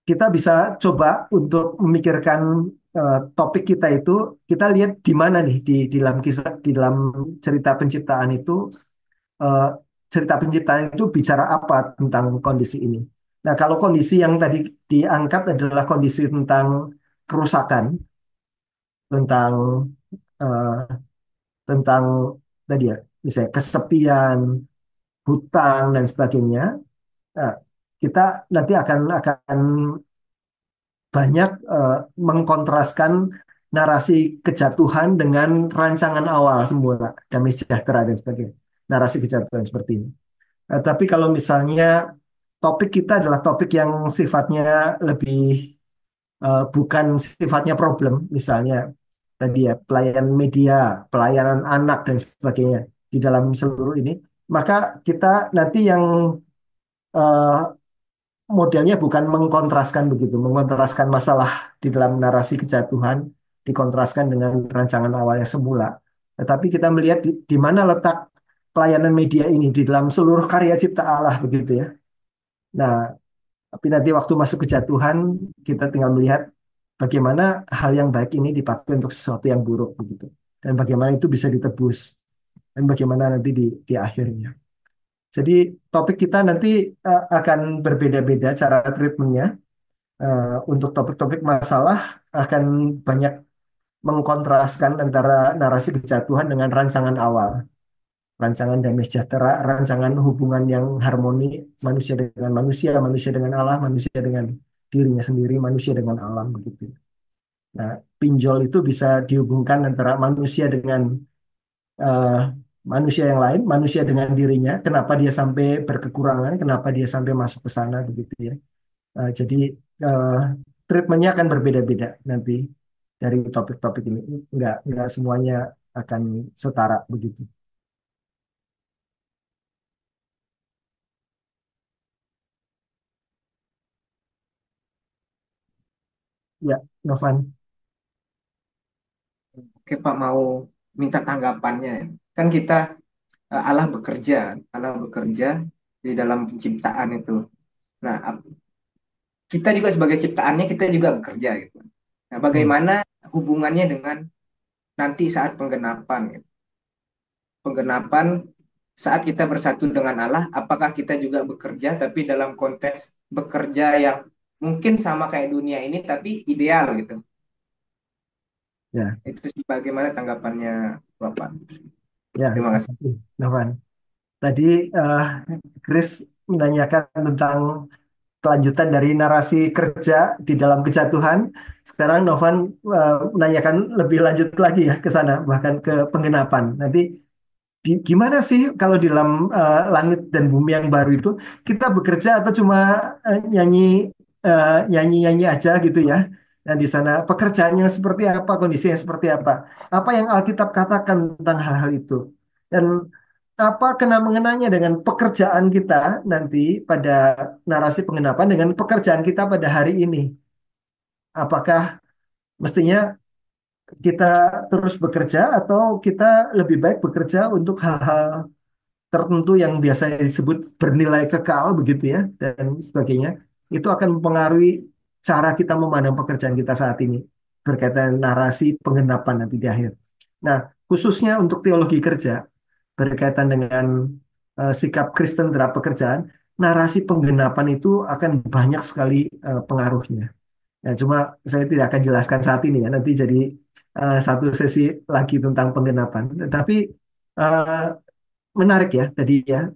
kita bisa coba untuk memikirkan topik kita itu, kita lihat di mana nih di dalam kisah, di dalam cerita penciptaan itu, eh, cerita penciptaan itu bicara apa tentang kondisi ini. Nah, kalau kondisi yang tadi diangkat adalah kondisi tentang kerusakan, tentang eh, tentang tadi ya, misalnya kesepian, hutang dan sebagainya, nah, kita nanti akan banyak mengkontraskan narasi kejatuhan dengan rancangan awal semula, damai sejahtera dan sebagainya. Narasi kejatuhan seperti ini. Tapi kalau misalnya topik kita adalah topik yang sifatnya lebih bukan sifatnya problem, misalnya tadi ya pelayanan media, pelayanan anak dan sebagainya di dalam seluruh ini, maka kita nanti yang eh, modelnya bukan mengkontraskan begitu, mengkontraskan masalah di dalam narasi kejatuhan, dikontraskan dengan rancangan awal yang semula. Tetapi kita melihat di mana letak pelayanan media ini di dalam seluruh karya cipta Allah begitu ya. Nah, tapi nanti waktu masuk kejatuhan, kita tinggal melihat bagaimana hal yang baik ini dipakai untuk sesuatu yang buruk begitu. Dan bagaimana itu bisa ditebus. Dan bagaimana nanti di akhirnya. Jadi topik kita nanti akan berbeda-beda cara treatmentnya. Untuk topik-topik masalah akan banyak mengkontraskan antara narasi kejatuhan dengan rancangan awal. rancangan damai sejahtera, rancangan hubungan yang harmoni manusia dengan manusia, manusia dengan Allah, manusia dengan dirinya sendiri, manusia dengan alam begitu. Nah, pinjol itu bisa dihubungkan antara manusia dengan eh, manusia yang lain, manusia dengan dirinya. Kenapa dia sampai berkekurangan? Kenapa dia sampai masuk ke sana begitu ya? Jadi eh, treatmentnya akan berbeda-beda nanti dari topik-topik ini. Nggak semuanya akan setara begitu. Ya, Novan. Oke Pak, mau minta tanggapannya. Kan kita Allah bekerja di dalam penciptaan itu. Nah, kita juga sebagai ciptaannya kita juga bekerja gitu. Nah, Hmm. bagaimana hubungannya dengan nanti saat penggenapan gitu. Penggenapan saat kita bersatu dengan Allah, apakah kita juga bekerja tapi dalam konteks bekerja yang mungkin sama kayak dunia ini tapi ideal gitu. Ya, Itu sih bagaimana tanggapannya Bapak. ya, Terima terima kasih. kasih, Novan. Tadi eh, Chris menanyakan tentang kelanjutan dari narasi kerja di dalam kejatuhan. Sekarang Novan menanyakan lebih lanjut lagi ya ke sana, bahkan ke penggenapan. Nanti gimana sih kalau di dalam langit dan bumi yang baru itu kita bekerja atau cuma nyanyi nyanyi aja gitu ya? Dan di sana pekerjaannya seperti apa, kondisinya seperti apa? Apa yang Alkitab katakan tentang hal-hal itu? Dan apa kena mengenanya dengan pekerjaan kita nanti pada narasi pengenapan dengan pekerjaan kita pada hari ini? Apakah mestinya kita terus bekerja atau kita lebih baik bekerja untuk hal-hal tertentu yang biasanya disebut bernilai kekal begitu ya dan sebagainya itu akan mempengaruhi cara kita memandang pekerjaan kita saat ini berkaitan narasi penggenapan nanti di akhir. Nah, khususnya untuk teologi kerja berkaitan dengan sikap Kristen terhadap pekerjaan, narasi penggenapan itu akan banyak sekali pengaruhnya. Ya, cuma saya tidak akan jelaskan saat ini ya, nanti jadi satu sesi lagi tentang penggenapan. Tetapi eh, menarik ya tadi ya.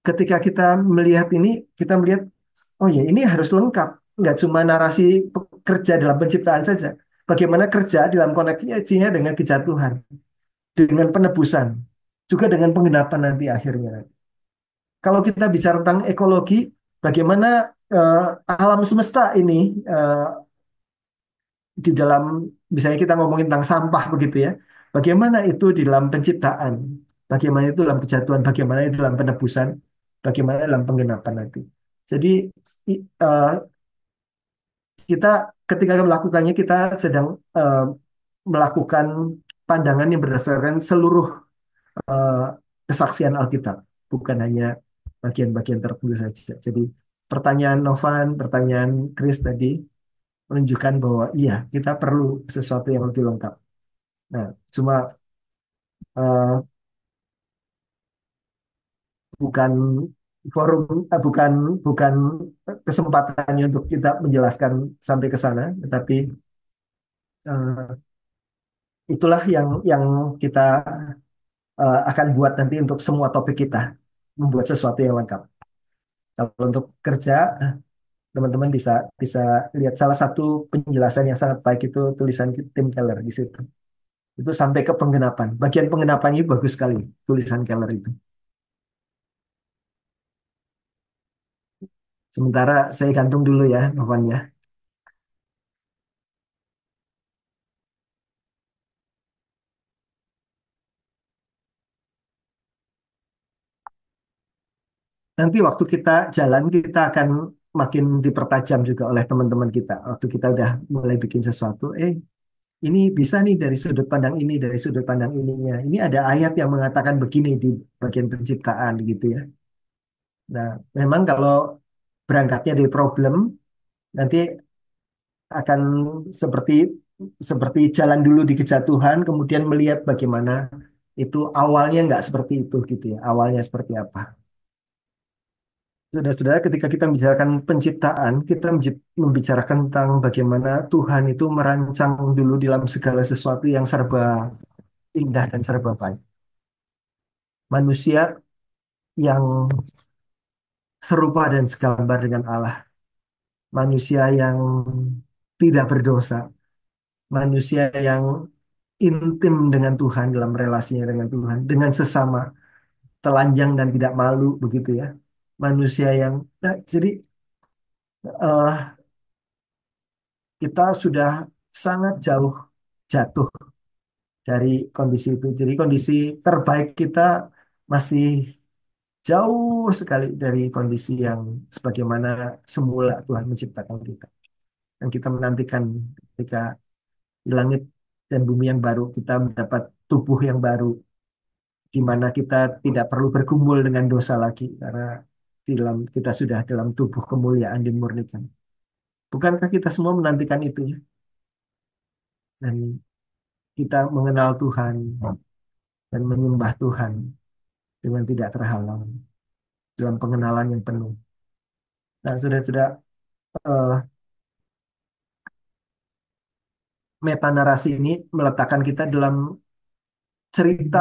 Ketika kita melihat ini, kita melihat, oh ya ini harus lengkap. Nggak cuma narasi kerja dalam penciptaan saja. Bagaimana kerja dalam koneksinya dengan kejatuhan, dengan penebusan, juga dengan penggenapan nanti akhirnya. Kalau kita bicara tentang ekologi, bagaimana alam semesta ini eh, di dalam, misalnya kita ngomongin tentang sampah begitu ya, bagaimana itu di dalam penciptaan, bagaimana itu dalam kejatuhan, bagaimana itu dalam penebusan, bagaimana dalam penggenapan nanti. Jadi eh, kita ketika melakukannya kita sedang eh, melakukan pandangan yang berdasarkan seluruh eh, kesaksian Alkitab, bukan hanya bagian-bagian tertentu saja. Jadi pertanyaan Novan, pertanyaan Chris tadi menunjukkan bahwa iya kita perlu sesuatu yang lebih lengkap. Nah, cuma eh, bukan forum, bukan bukan kesempatannya untuk kita menjelaskan sampai ke sana, tetapi eh, itulah yang kita akan buat nanti untuk semua topik kita, membuat sesuatu yang lengkap. Kalau untuk kerja, teman-teman bisa bisa lihat salah satu penjelasan yang sangat baik itu tulisan Tim Keller di situ. Itu sampai ke penggenapan. Bagian penggenapannya bagus sekali tulisan Keller itu. Sementara saya gantung dulu ya, Novan ya. Nanti waktu kita jalan, kita akan makin dipertajam juga oleh teman-teman kita. Waktu kita udah mulai bikin sesuatu, ini bisa nih dari sudut pandang ini, dari sudut pandang ininya. Ini ada ayat yang mengatakan begini di bagian penciptaan gitu ya. Nah, memang kalau berangkatnya dari problem, nanti akan seperti seperti jalan dulu di kejatuhan, kemudian melihat bagaimana itu awalnya nggak seperti itu gitu ya. Awalnya seperti apa. Saudara-saudara, ketika kita membicarakan penciptaan, kita membicarakan tentang bagaimana Tuhan itu merancang dulu dalam segala sesuatu yang serba indah dan serba baik. manusia yang serupa dan segambar dengan Allah, manusia yang tidak berdosa, manusia yang intim dengan Tuhan dalam relasinya dengan Tuhan, dengan sesama, telanjang dan tidak malu begitu ya. Manusia yang nah, jadi eh, kita sudah sangat jauh jatuh dari kondisi itu. Jadi kondisi terbaik kita masih jauh sekali dari kondisi yang sebagaimana semula Tuhan menciptakan kita. Dan kita menantikan ketika di langit dan bumi yang baru kita mendapat tubuh yang baru di mana kita tidak perlu bergumul dengan dosa lagi karena di dalam kita sudah dalam tubuh kemuliaan dimurnikan. Bukankah kita semua menantikan itu ya? Dan kita mengenal Tuhan dan menyembah Tuhan dengan tidak terhalang dalam pengenalan yang penuh. Nah, sudah meta narasi ini meletakkan kita dalam cerita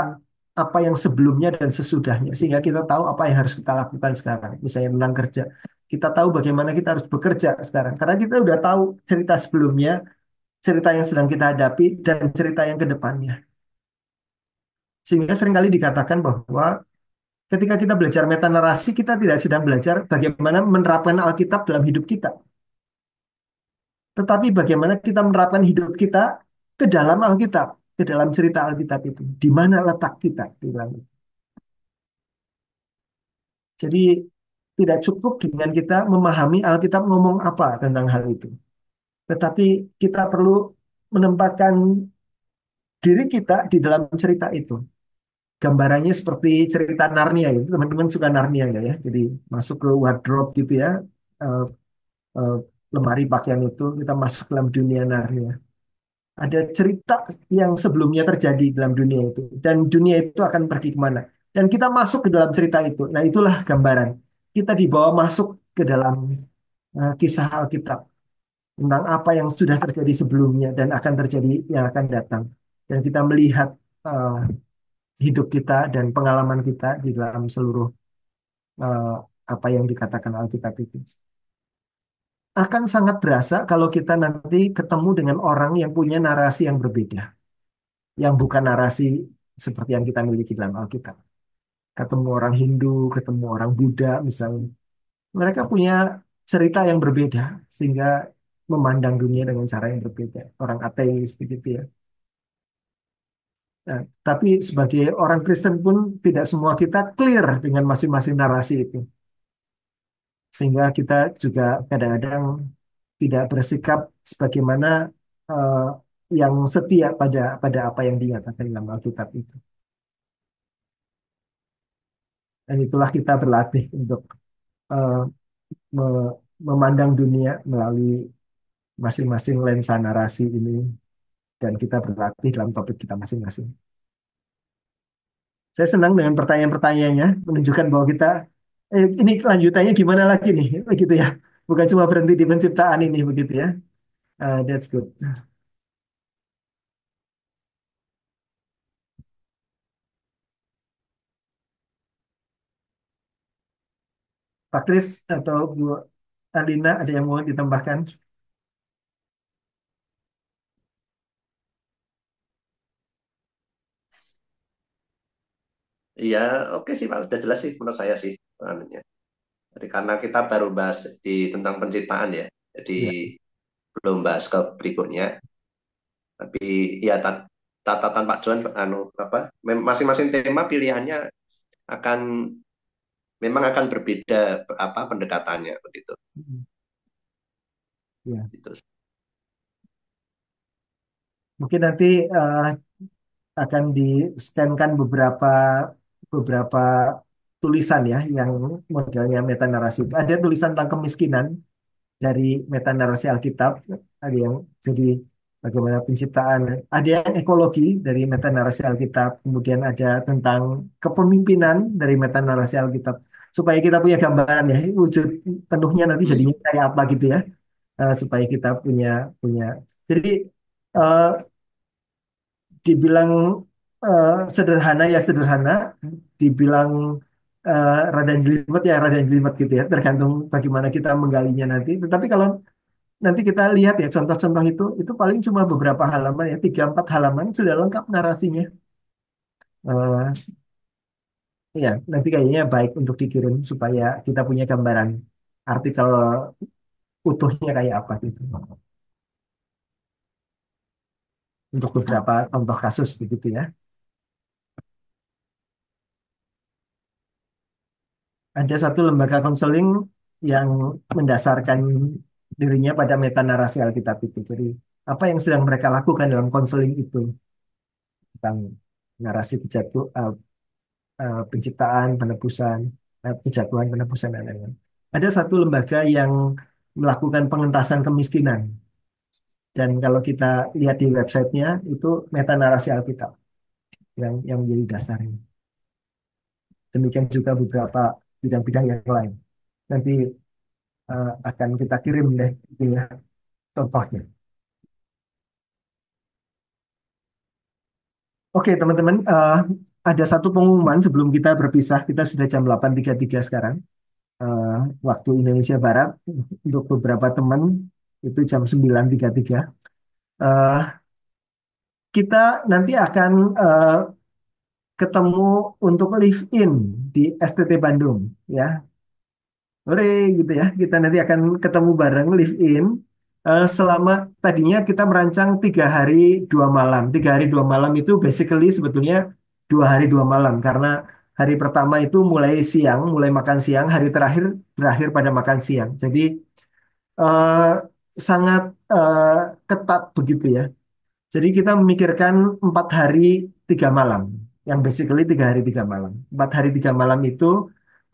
apa yang sebelumnya dan sesudahnya sehingga kita tahu apa yang harus kita lakukan sekarang. Misalnya tentang kerja, kita tahu bagaimana kita harus bekerja sekarang karena kita udah tahu cerita sebelumnya, cerita yang sedang kita hadapi dan cerita yang ke depannya. Sehingga seringkali dikatakan bahwa ketika kita belajar meta narasi, kita tidak sedang belajar bagaimana menerapkan Alkitab dalam hidup kita, tetapi bagaimana kita menerapkan hidup kita ke dalam Alkitab, ke dalam cerita Alkitab itu. Di mana letak kita di dalam itu. Jadi tidak cukup dengan kita memahami Alkitab ngomong apa tentang hal itu. Tetapi kita perlu menempatkan diri kita di dalam cerita itu. Gambarannya seperti cerita Narnia itu. Teman-teman suka Narnia nggak ya? Jadi masuk ke wardrobe gitu ya. eh, eh, Lemari pakaian itu kita masuk dalam dunia Narnia. Ada cerita yang sebelumnya terjadi dalam dunia itu. Dan dunia itu akan pergi kemana. Dan kita masuk ke dalam cerita itu. Nah itulah gambaran. Kita dibawa masuk ke dalam kisah Alkitab. Tentang apa yang sudah terjadi sebelumnya dan akan terjadi yang akan datang. Dan kita melihat eh, hidup kita dan pengalaman kita di dalam seluruh eh, apa yang dikatakan Alkitab itu. Akan sangat berasa kalau kita nanti ketemu dengan orang yang punya narasi yang berbeda. Yang bukan narasi seperti yang kita miliki dalam Alkitab. Ketemu orang Hindu, ketemu orang Buddha misalnya. Mereka punya cerita yang berbeda sehingga memandang dunia dengan cara yang berbeda. Orang ateis begitu ya. Nah, tapi sebagai orang Kristen pun tidak semua kita clear dengan masing-masing narasi itu. Sehingga kita juga kadang-kadang tidak bersikap sebagaimana eh, yang setia pada pada apa yang dinyatakan dalam Alkitab itu. Dan itulah kita berlatih untuk eh, memandang dunia melalui masing-masing lensa narasi ini dan kita berlatih dalam topik kita masing-masing. Saya senang dengan pertanyaan-pertanyaannya menunjukkan bahwa kita ini lanjutannya gimana lagi nih begitu ya. Bukan cuma berhenti di penciptaan ini begitu ya. That's good. Pak Kris atau Bu Alina ada yang mau ditambahkan? Iya, oke sih Pak, sudah jelas sih menurut saya sih. Anunya. Jadi karena kita baru bahas tentang penciptaan ya, jadi Ya. belum bahas ke berikutnya. Tapi ya catatan Pak Johan, apa, masing-masing tema pilihannya akan memang akan berbeda apa pendekatannya begitu. Ya. Gitu. Mungkin nanti eh, akan di-scankan beberapa beberapa tulisan ya yang modelnya meta narasi. Ada tulisan tentang kemiskinan dari meta narasi Alkitab, ada yang jadi bagaimana penciptaan, ada yang ekologi dari meta narasi Alkitab, kemudian ada tentang kepemimpinan dari meta narasi Alkitab, supaya kita punya gambaran ya wujud penuhnya nanti jadinya kayak apa gitu ya. Supaya kita punya punya. Jadi eh, dibilang sederhana ya sederhana, dibilang rada jelimet ya rada jelimet gitu ya, tergantung bagaimana kita menggalinya nanti. Tetapi kalau nanti kita lihat ya contoh-contoh itu paling cuma beberapa halaman ya, 3-4 halaman sudah lengkap narasinya. Eh, ya, nanti kayaknya baik untuk dikirim supaya kita punya gambaran artikel utuhnya kayak apa gitu. Untuk beberapa contoh kasus begitu ya. Ada satu lembaga konseling yang mendasarkan dirinya pada metanarasi Alkitab itu. Jadi apa yang sedang mereka lakukan dalam konseling itu tentang narasi penciptaan, penebusan, kejatuhan, penebusan dan lain-lain. Ada satu lembaga yang melakukan pengentasan kemiskinan. Dan kalau kita lihat di websitenya itu metanarasi Alkitab yang menjadi dasarnya. Demikian juga beberapa bidang-bidang yang lain. Nanti akan kita kirim deh ini ya, contohnya. Oke teman-teman, ada satu pengumuman sebelum kita berpisah. Kita sudah jam 8.33 sekarang, eh, waktu Indonesia Barat. Untuk beberapa teman itu jam 9.33. Eh, kita nanti akan ketemu untuk live in di STT Bandung, ya. Sore gitu ya. Kita nanti akan ketemu bareng live in selama tadinya kita merancang 3 hari 2 malam. 3 hari 2 malam itu basically sebetulnya 2 hari 2 malam karena hari pertama itu mulai siang, mulai makan siang, hari terakhir berakhir pada makan siang. Jadi eh, sangat eh, ketat begitu ya. Jadi kita memikirkan 4 hari 3 malam, yang basically 3 hari 3 malam. 4 hari 3 malam itu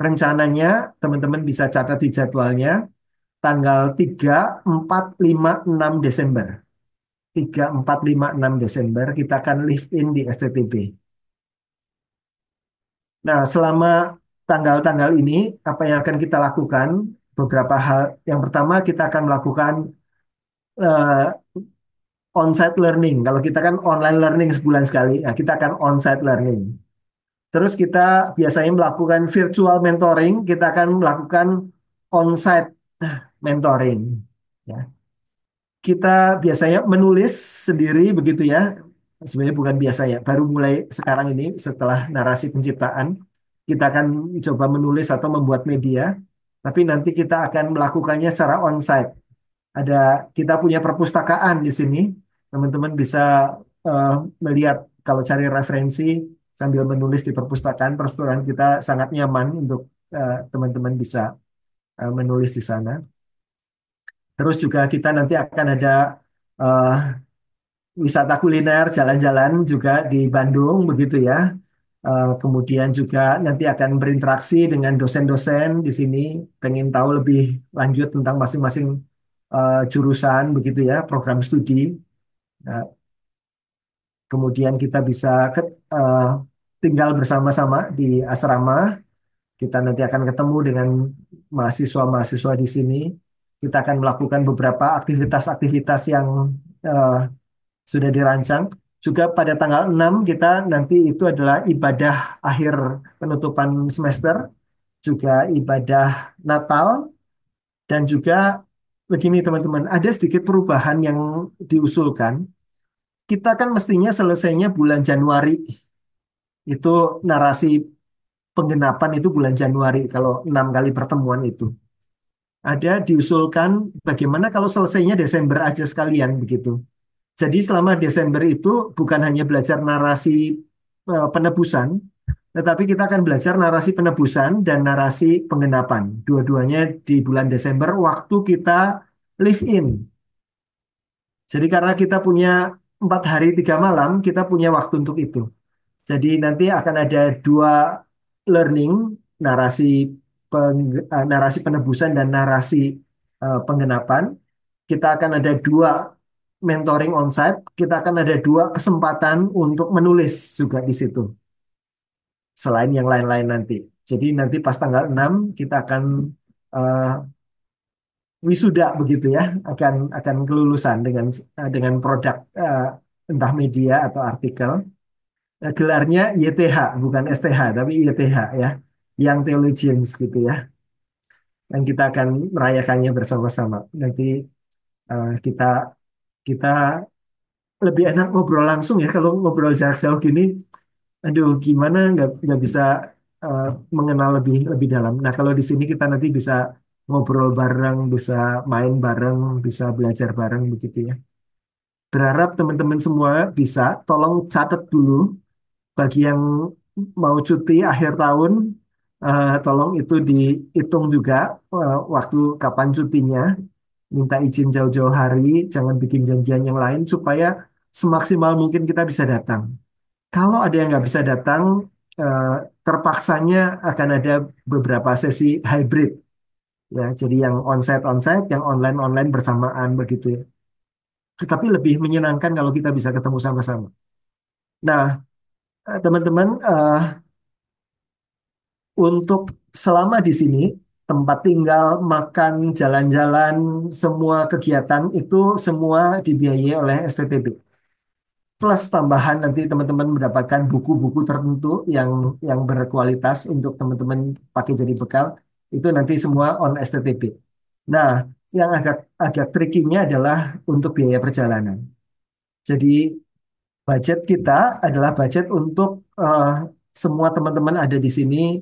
rencananya teman-teman bisa catat di jadwalnya tanggal 3, 4, 5, 6 Desember. 3, 4, 5, 6 Desember kita akan live in di STTB. Nah, selama tanggal-tanggal ini apa yang akan kita lakukan? Beberapa hal. Yang pertama kita akan melakukan eh, on-site learning. Kalau kita kan online learning sebulan sekali, nah kita akan on-site learning. Terus kita biasanya melakukan virtual mentoring, kita akan melakukan on-site mentoring. Ya. Kita biasanya menulis sendiri begitu ya. Sebenarnya bukan biasa ya, baru mulai sekarang ini setelah narasi penciptaan, kita akan coba menulis atau membuat media, tapi nanti kita akan melakukannya secara on-site. Ada kita punya perpustakaan di sini. Teman-teman bisa eh, melihat kalau cari referensi sambil menulis di perpustakaan. Perpustakaan kita sangat nyaman untuk teman-teman bisa menulis di sana. Terus juga kita nanti akan ada eh, wisata kuliner, jalan-jalan juga di Bandung begitu ya. Kemudian juga nanti akan berinteraksi dengan dosen-dosen di sini, pengen tahu lebih lanjut tentang masing-masing jurusan begitu ya, program studi. Nah, kemudian kita bisa eh, tinggal bersama-sama di asrama. Kita nanti akan ketemu dengan mahasiswa-mahasiswa di sini. Kita akan melakukan beberapa aktivitas-aktivitas yang eh, sudah dirancang. Juga pada tanggal 6 kita nanti itu adalah ibadah akhir penutupan semester, juga ibadah Natal, dan juga begini teman-teman, ada sedikit perubahan yang diusulkan. Kita kan mestinya selesainya bulan Januari. Itu narasi penggenapan itu bulan Januari kalau 6 kali pertemuan itu. Ada diusulkan bagaimana kalau selesainya Desember aja sekalian begitu. Jadi selama Desember itu bukan hanya belajar narasi penebusan, tetapi kita akan belajar narasi penebusan dan narasi penggenapan. Dua-duanya di bulan Desember waktu kita live in. Jadi karena kita punya 4 hari 3 malam, kita punya waktu untuk itu. Jadi nanti akan ada 2 learning, narasi narasi penebusan dan narasi penggenapan. Kita akan ada 2 mentoring onsite. Kita akan ada 2 kesempatan untuk menulis juga di situ. Selain yang lain-lain nanti. Jadi nanti pas tanggal 6 kita akan eh, wisuda begitu ya, akan kelulusan dengan produk entah media atau artikel. Gelarnya YTH, bukan STH, tapi YTH ya, Young Theologians gitu ya. Dan kita akan merayakannya bersama-sama. Nanti kita kita lebih enak ngobrol langsung ya kalau ngobrol jarak jauh gini. Aduh, gimana nggak bisa eh, mengenal lebih lebih dalam. Nah, kalau di sini kita nanti bisa ngobrol bareng, bisa main bareng, bisa belajar bareng begitu ya. Berharap teman-teman semua bisa tolong catat dulu bagi yang mau cuti akhir tahun, tolong itu dihitung juga waktu kapan cutinya. Minta izin jauh-jauh hari, jangan bikin janjian yang lain supaya semaksimal mungkin kita bisa datang. Kalau ada yang nggak bisa datang, eh, terpaksanya akan ada beberapa sesi hybrid ya. Jadi yang onsite, yang online bersamaan begitu ya. Tetapi lebih menyenangkan kalau kita bisa ketemu sama-sama. Nah, teman-teman, untuk selama di sini, tempat tinggal, makan, jalan-jalan, semua kegiatan itu semua dibiayai oleh STTB. Plus tambahan nanti teman-teman mendapatkan buku-buku tertentu yang berkualitas untuk teman-teman pakai jadi bekal. Itu nanti semua on STTB. Nah, yang agak agak trikinya adalah untuk biaya perjalanan. Jadi budget kita adalah budget untuk semua teman-teman ada di sini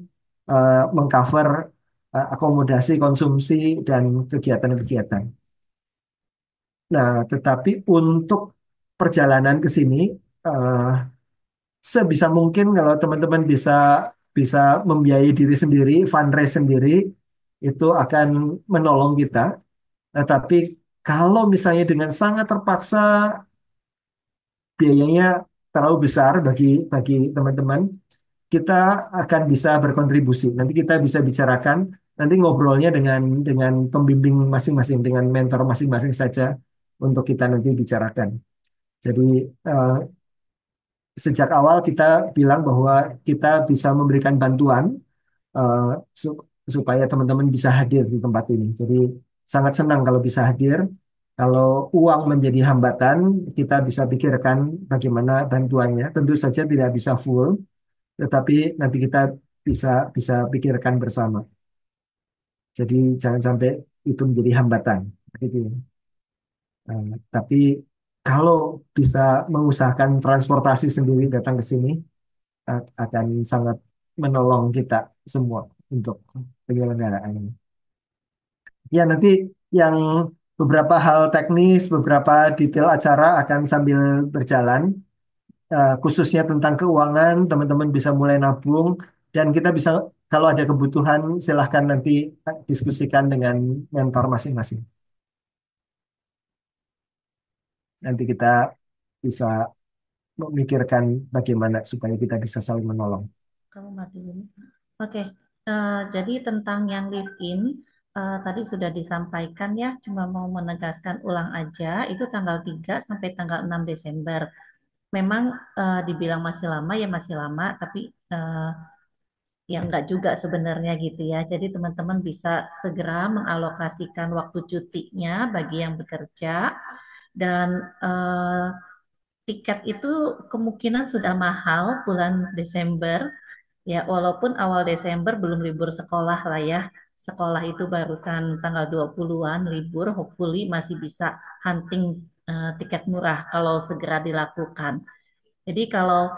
mengcover akomodasi, konsumsi, dan kegiatan-kegiatan. Nah, tetapi untuk perjalanan ke sini, eh, sebisa mungkin kalau teman-teman bisa bisa membiayai diri sendiri, fundraise sendiri, itu akan menolong kita. Tetapi kalau misalnya dengan sangat terpaksa biayanya terlalu besar bagi bagi teman-teman, kita akan bisa berkontribusi. Nanti kita bisa bicarakan, nanti ngobrolnya dengan pembimbing masing-masing, dengan mentor masing-masing saja untuk kita nanti bicarakan. Jadi eh, sejak awal kita bilang bahwa kita bisa memberikan bantuan eh, su- supaya teman-teman bisa hadir di tempat ini. Jadi sangat senang kalau bisa hadir. Kalau uang menjadi hambatan, kita bisa pikirkan bagaimana bantuannya. Tentu saja tidak bisa full, tetapi nanti kita bisa bisa pikirkan bersama. Jadi jangan sampai itu menjadi hambatan. Gitu. Tapi kalau bisa mengusahakan transportasi sendiri datang ke sini, akan sangat menolong kita semua untuk penyelenggaraan ini. Ya, nanti yang beberapa hal teknis, beberapa detail acara akan sambil berjalan. Khususnya tentang keuangan, teman-teman bisa mulai nabung dan kita bisa kalau ada kebutuhan silahkan nanti diskusikan dengan mentor masing-masing. Nanti kita bisa memikirkan bagaimana supaya kita bisa saling menolong. Kamu mati dulu. Oke, jadi tentang yang live in tadi sudah disampaikan ya, cuma mau menegaskan ulang aja, itu tanggal 3 sampai tanggal 6 Desember. Memang dibilang masih lama ya masih lama, tapi ya enggak juga sebenarnya gitu ya. Jadi teman-teman bisa segera mengalokasikan waktu cutinya bagi yang bekerja dan tiket itu kemungkinan sudah mahal bulan Desember. Ya, walaupun awal Desember belum libur sekolah lah ya. Sekolah itu barusan tanggal 20-an libur, hopefully masih bisa hunting tiket murah kalau segera dilakukan. Jadi kalau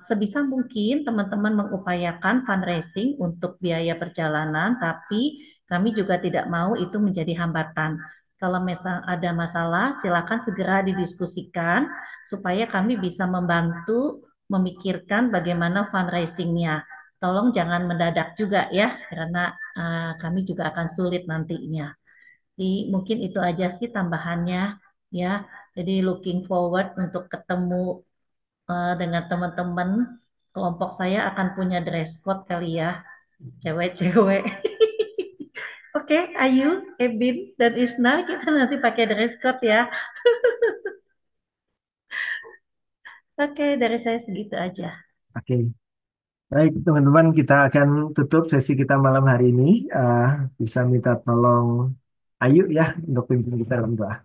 sebisa mungkin teman-teman mengupayakan fundraising untuk biaya perjalanan, tapi kami juga tidak mau itu menjadi hambatan. Kalau misal ada masalah, silakan segera didiskusikan supaya kami bisa membantu memikirkan bagaimana fundraisingnya. Tolong jangan mendadak juga ya, karena kami juga akan sulit nantinya. Jadi mungkin itu aja sih tambahannya ya. Jadi looking forward untuk ketemu dengan teman-teman. Kelompok saya akan punya dress code kali ya, cewek-cewek. Oke, Ayu, Ebin, dan Isna, kita nanti pakai dress code ya. Oke, dari saya segitu aja. Oke, baik teman-teman kita akan tutup sesi kita malam hari ini. Bisa minta tolong Ayu ya untuk pimpin kita dalam doa.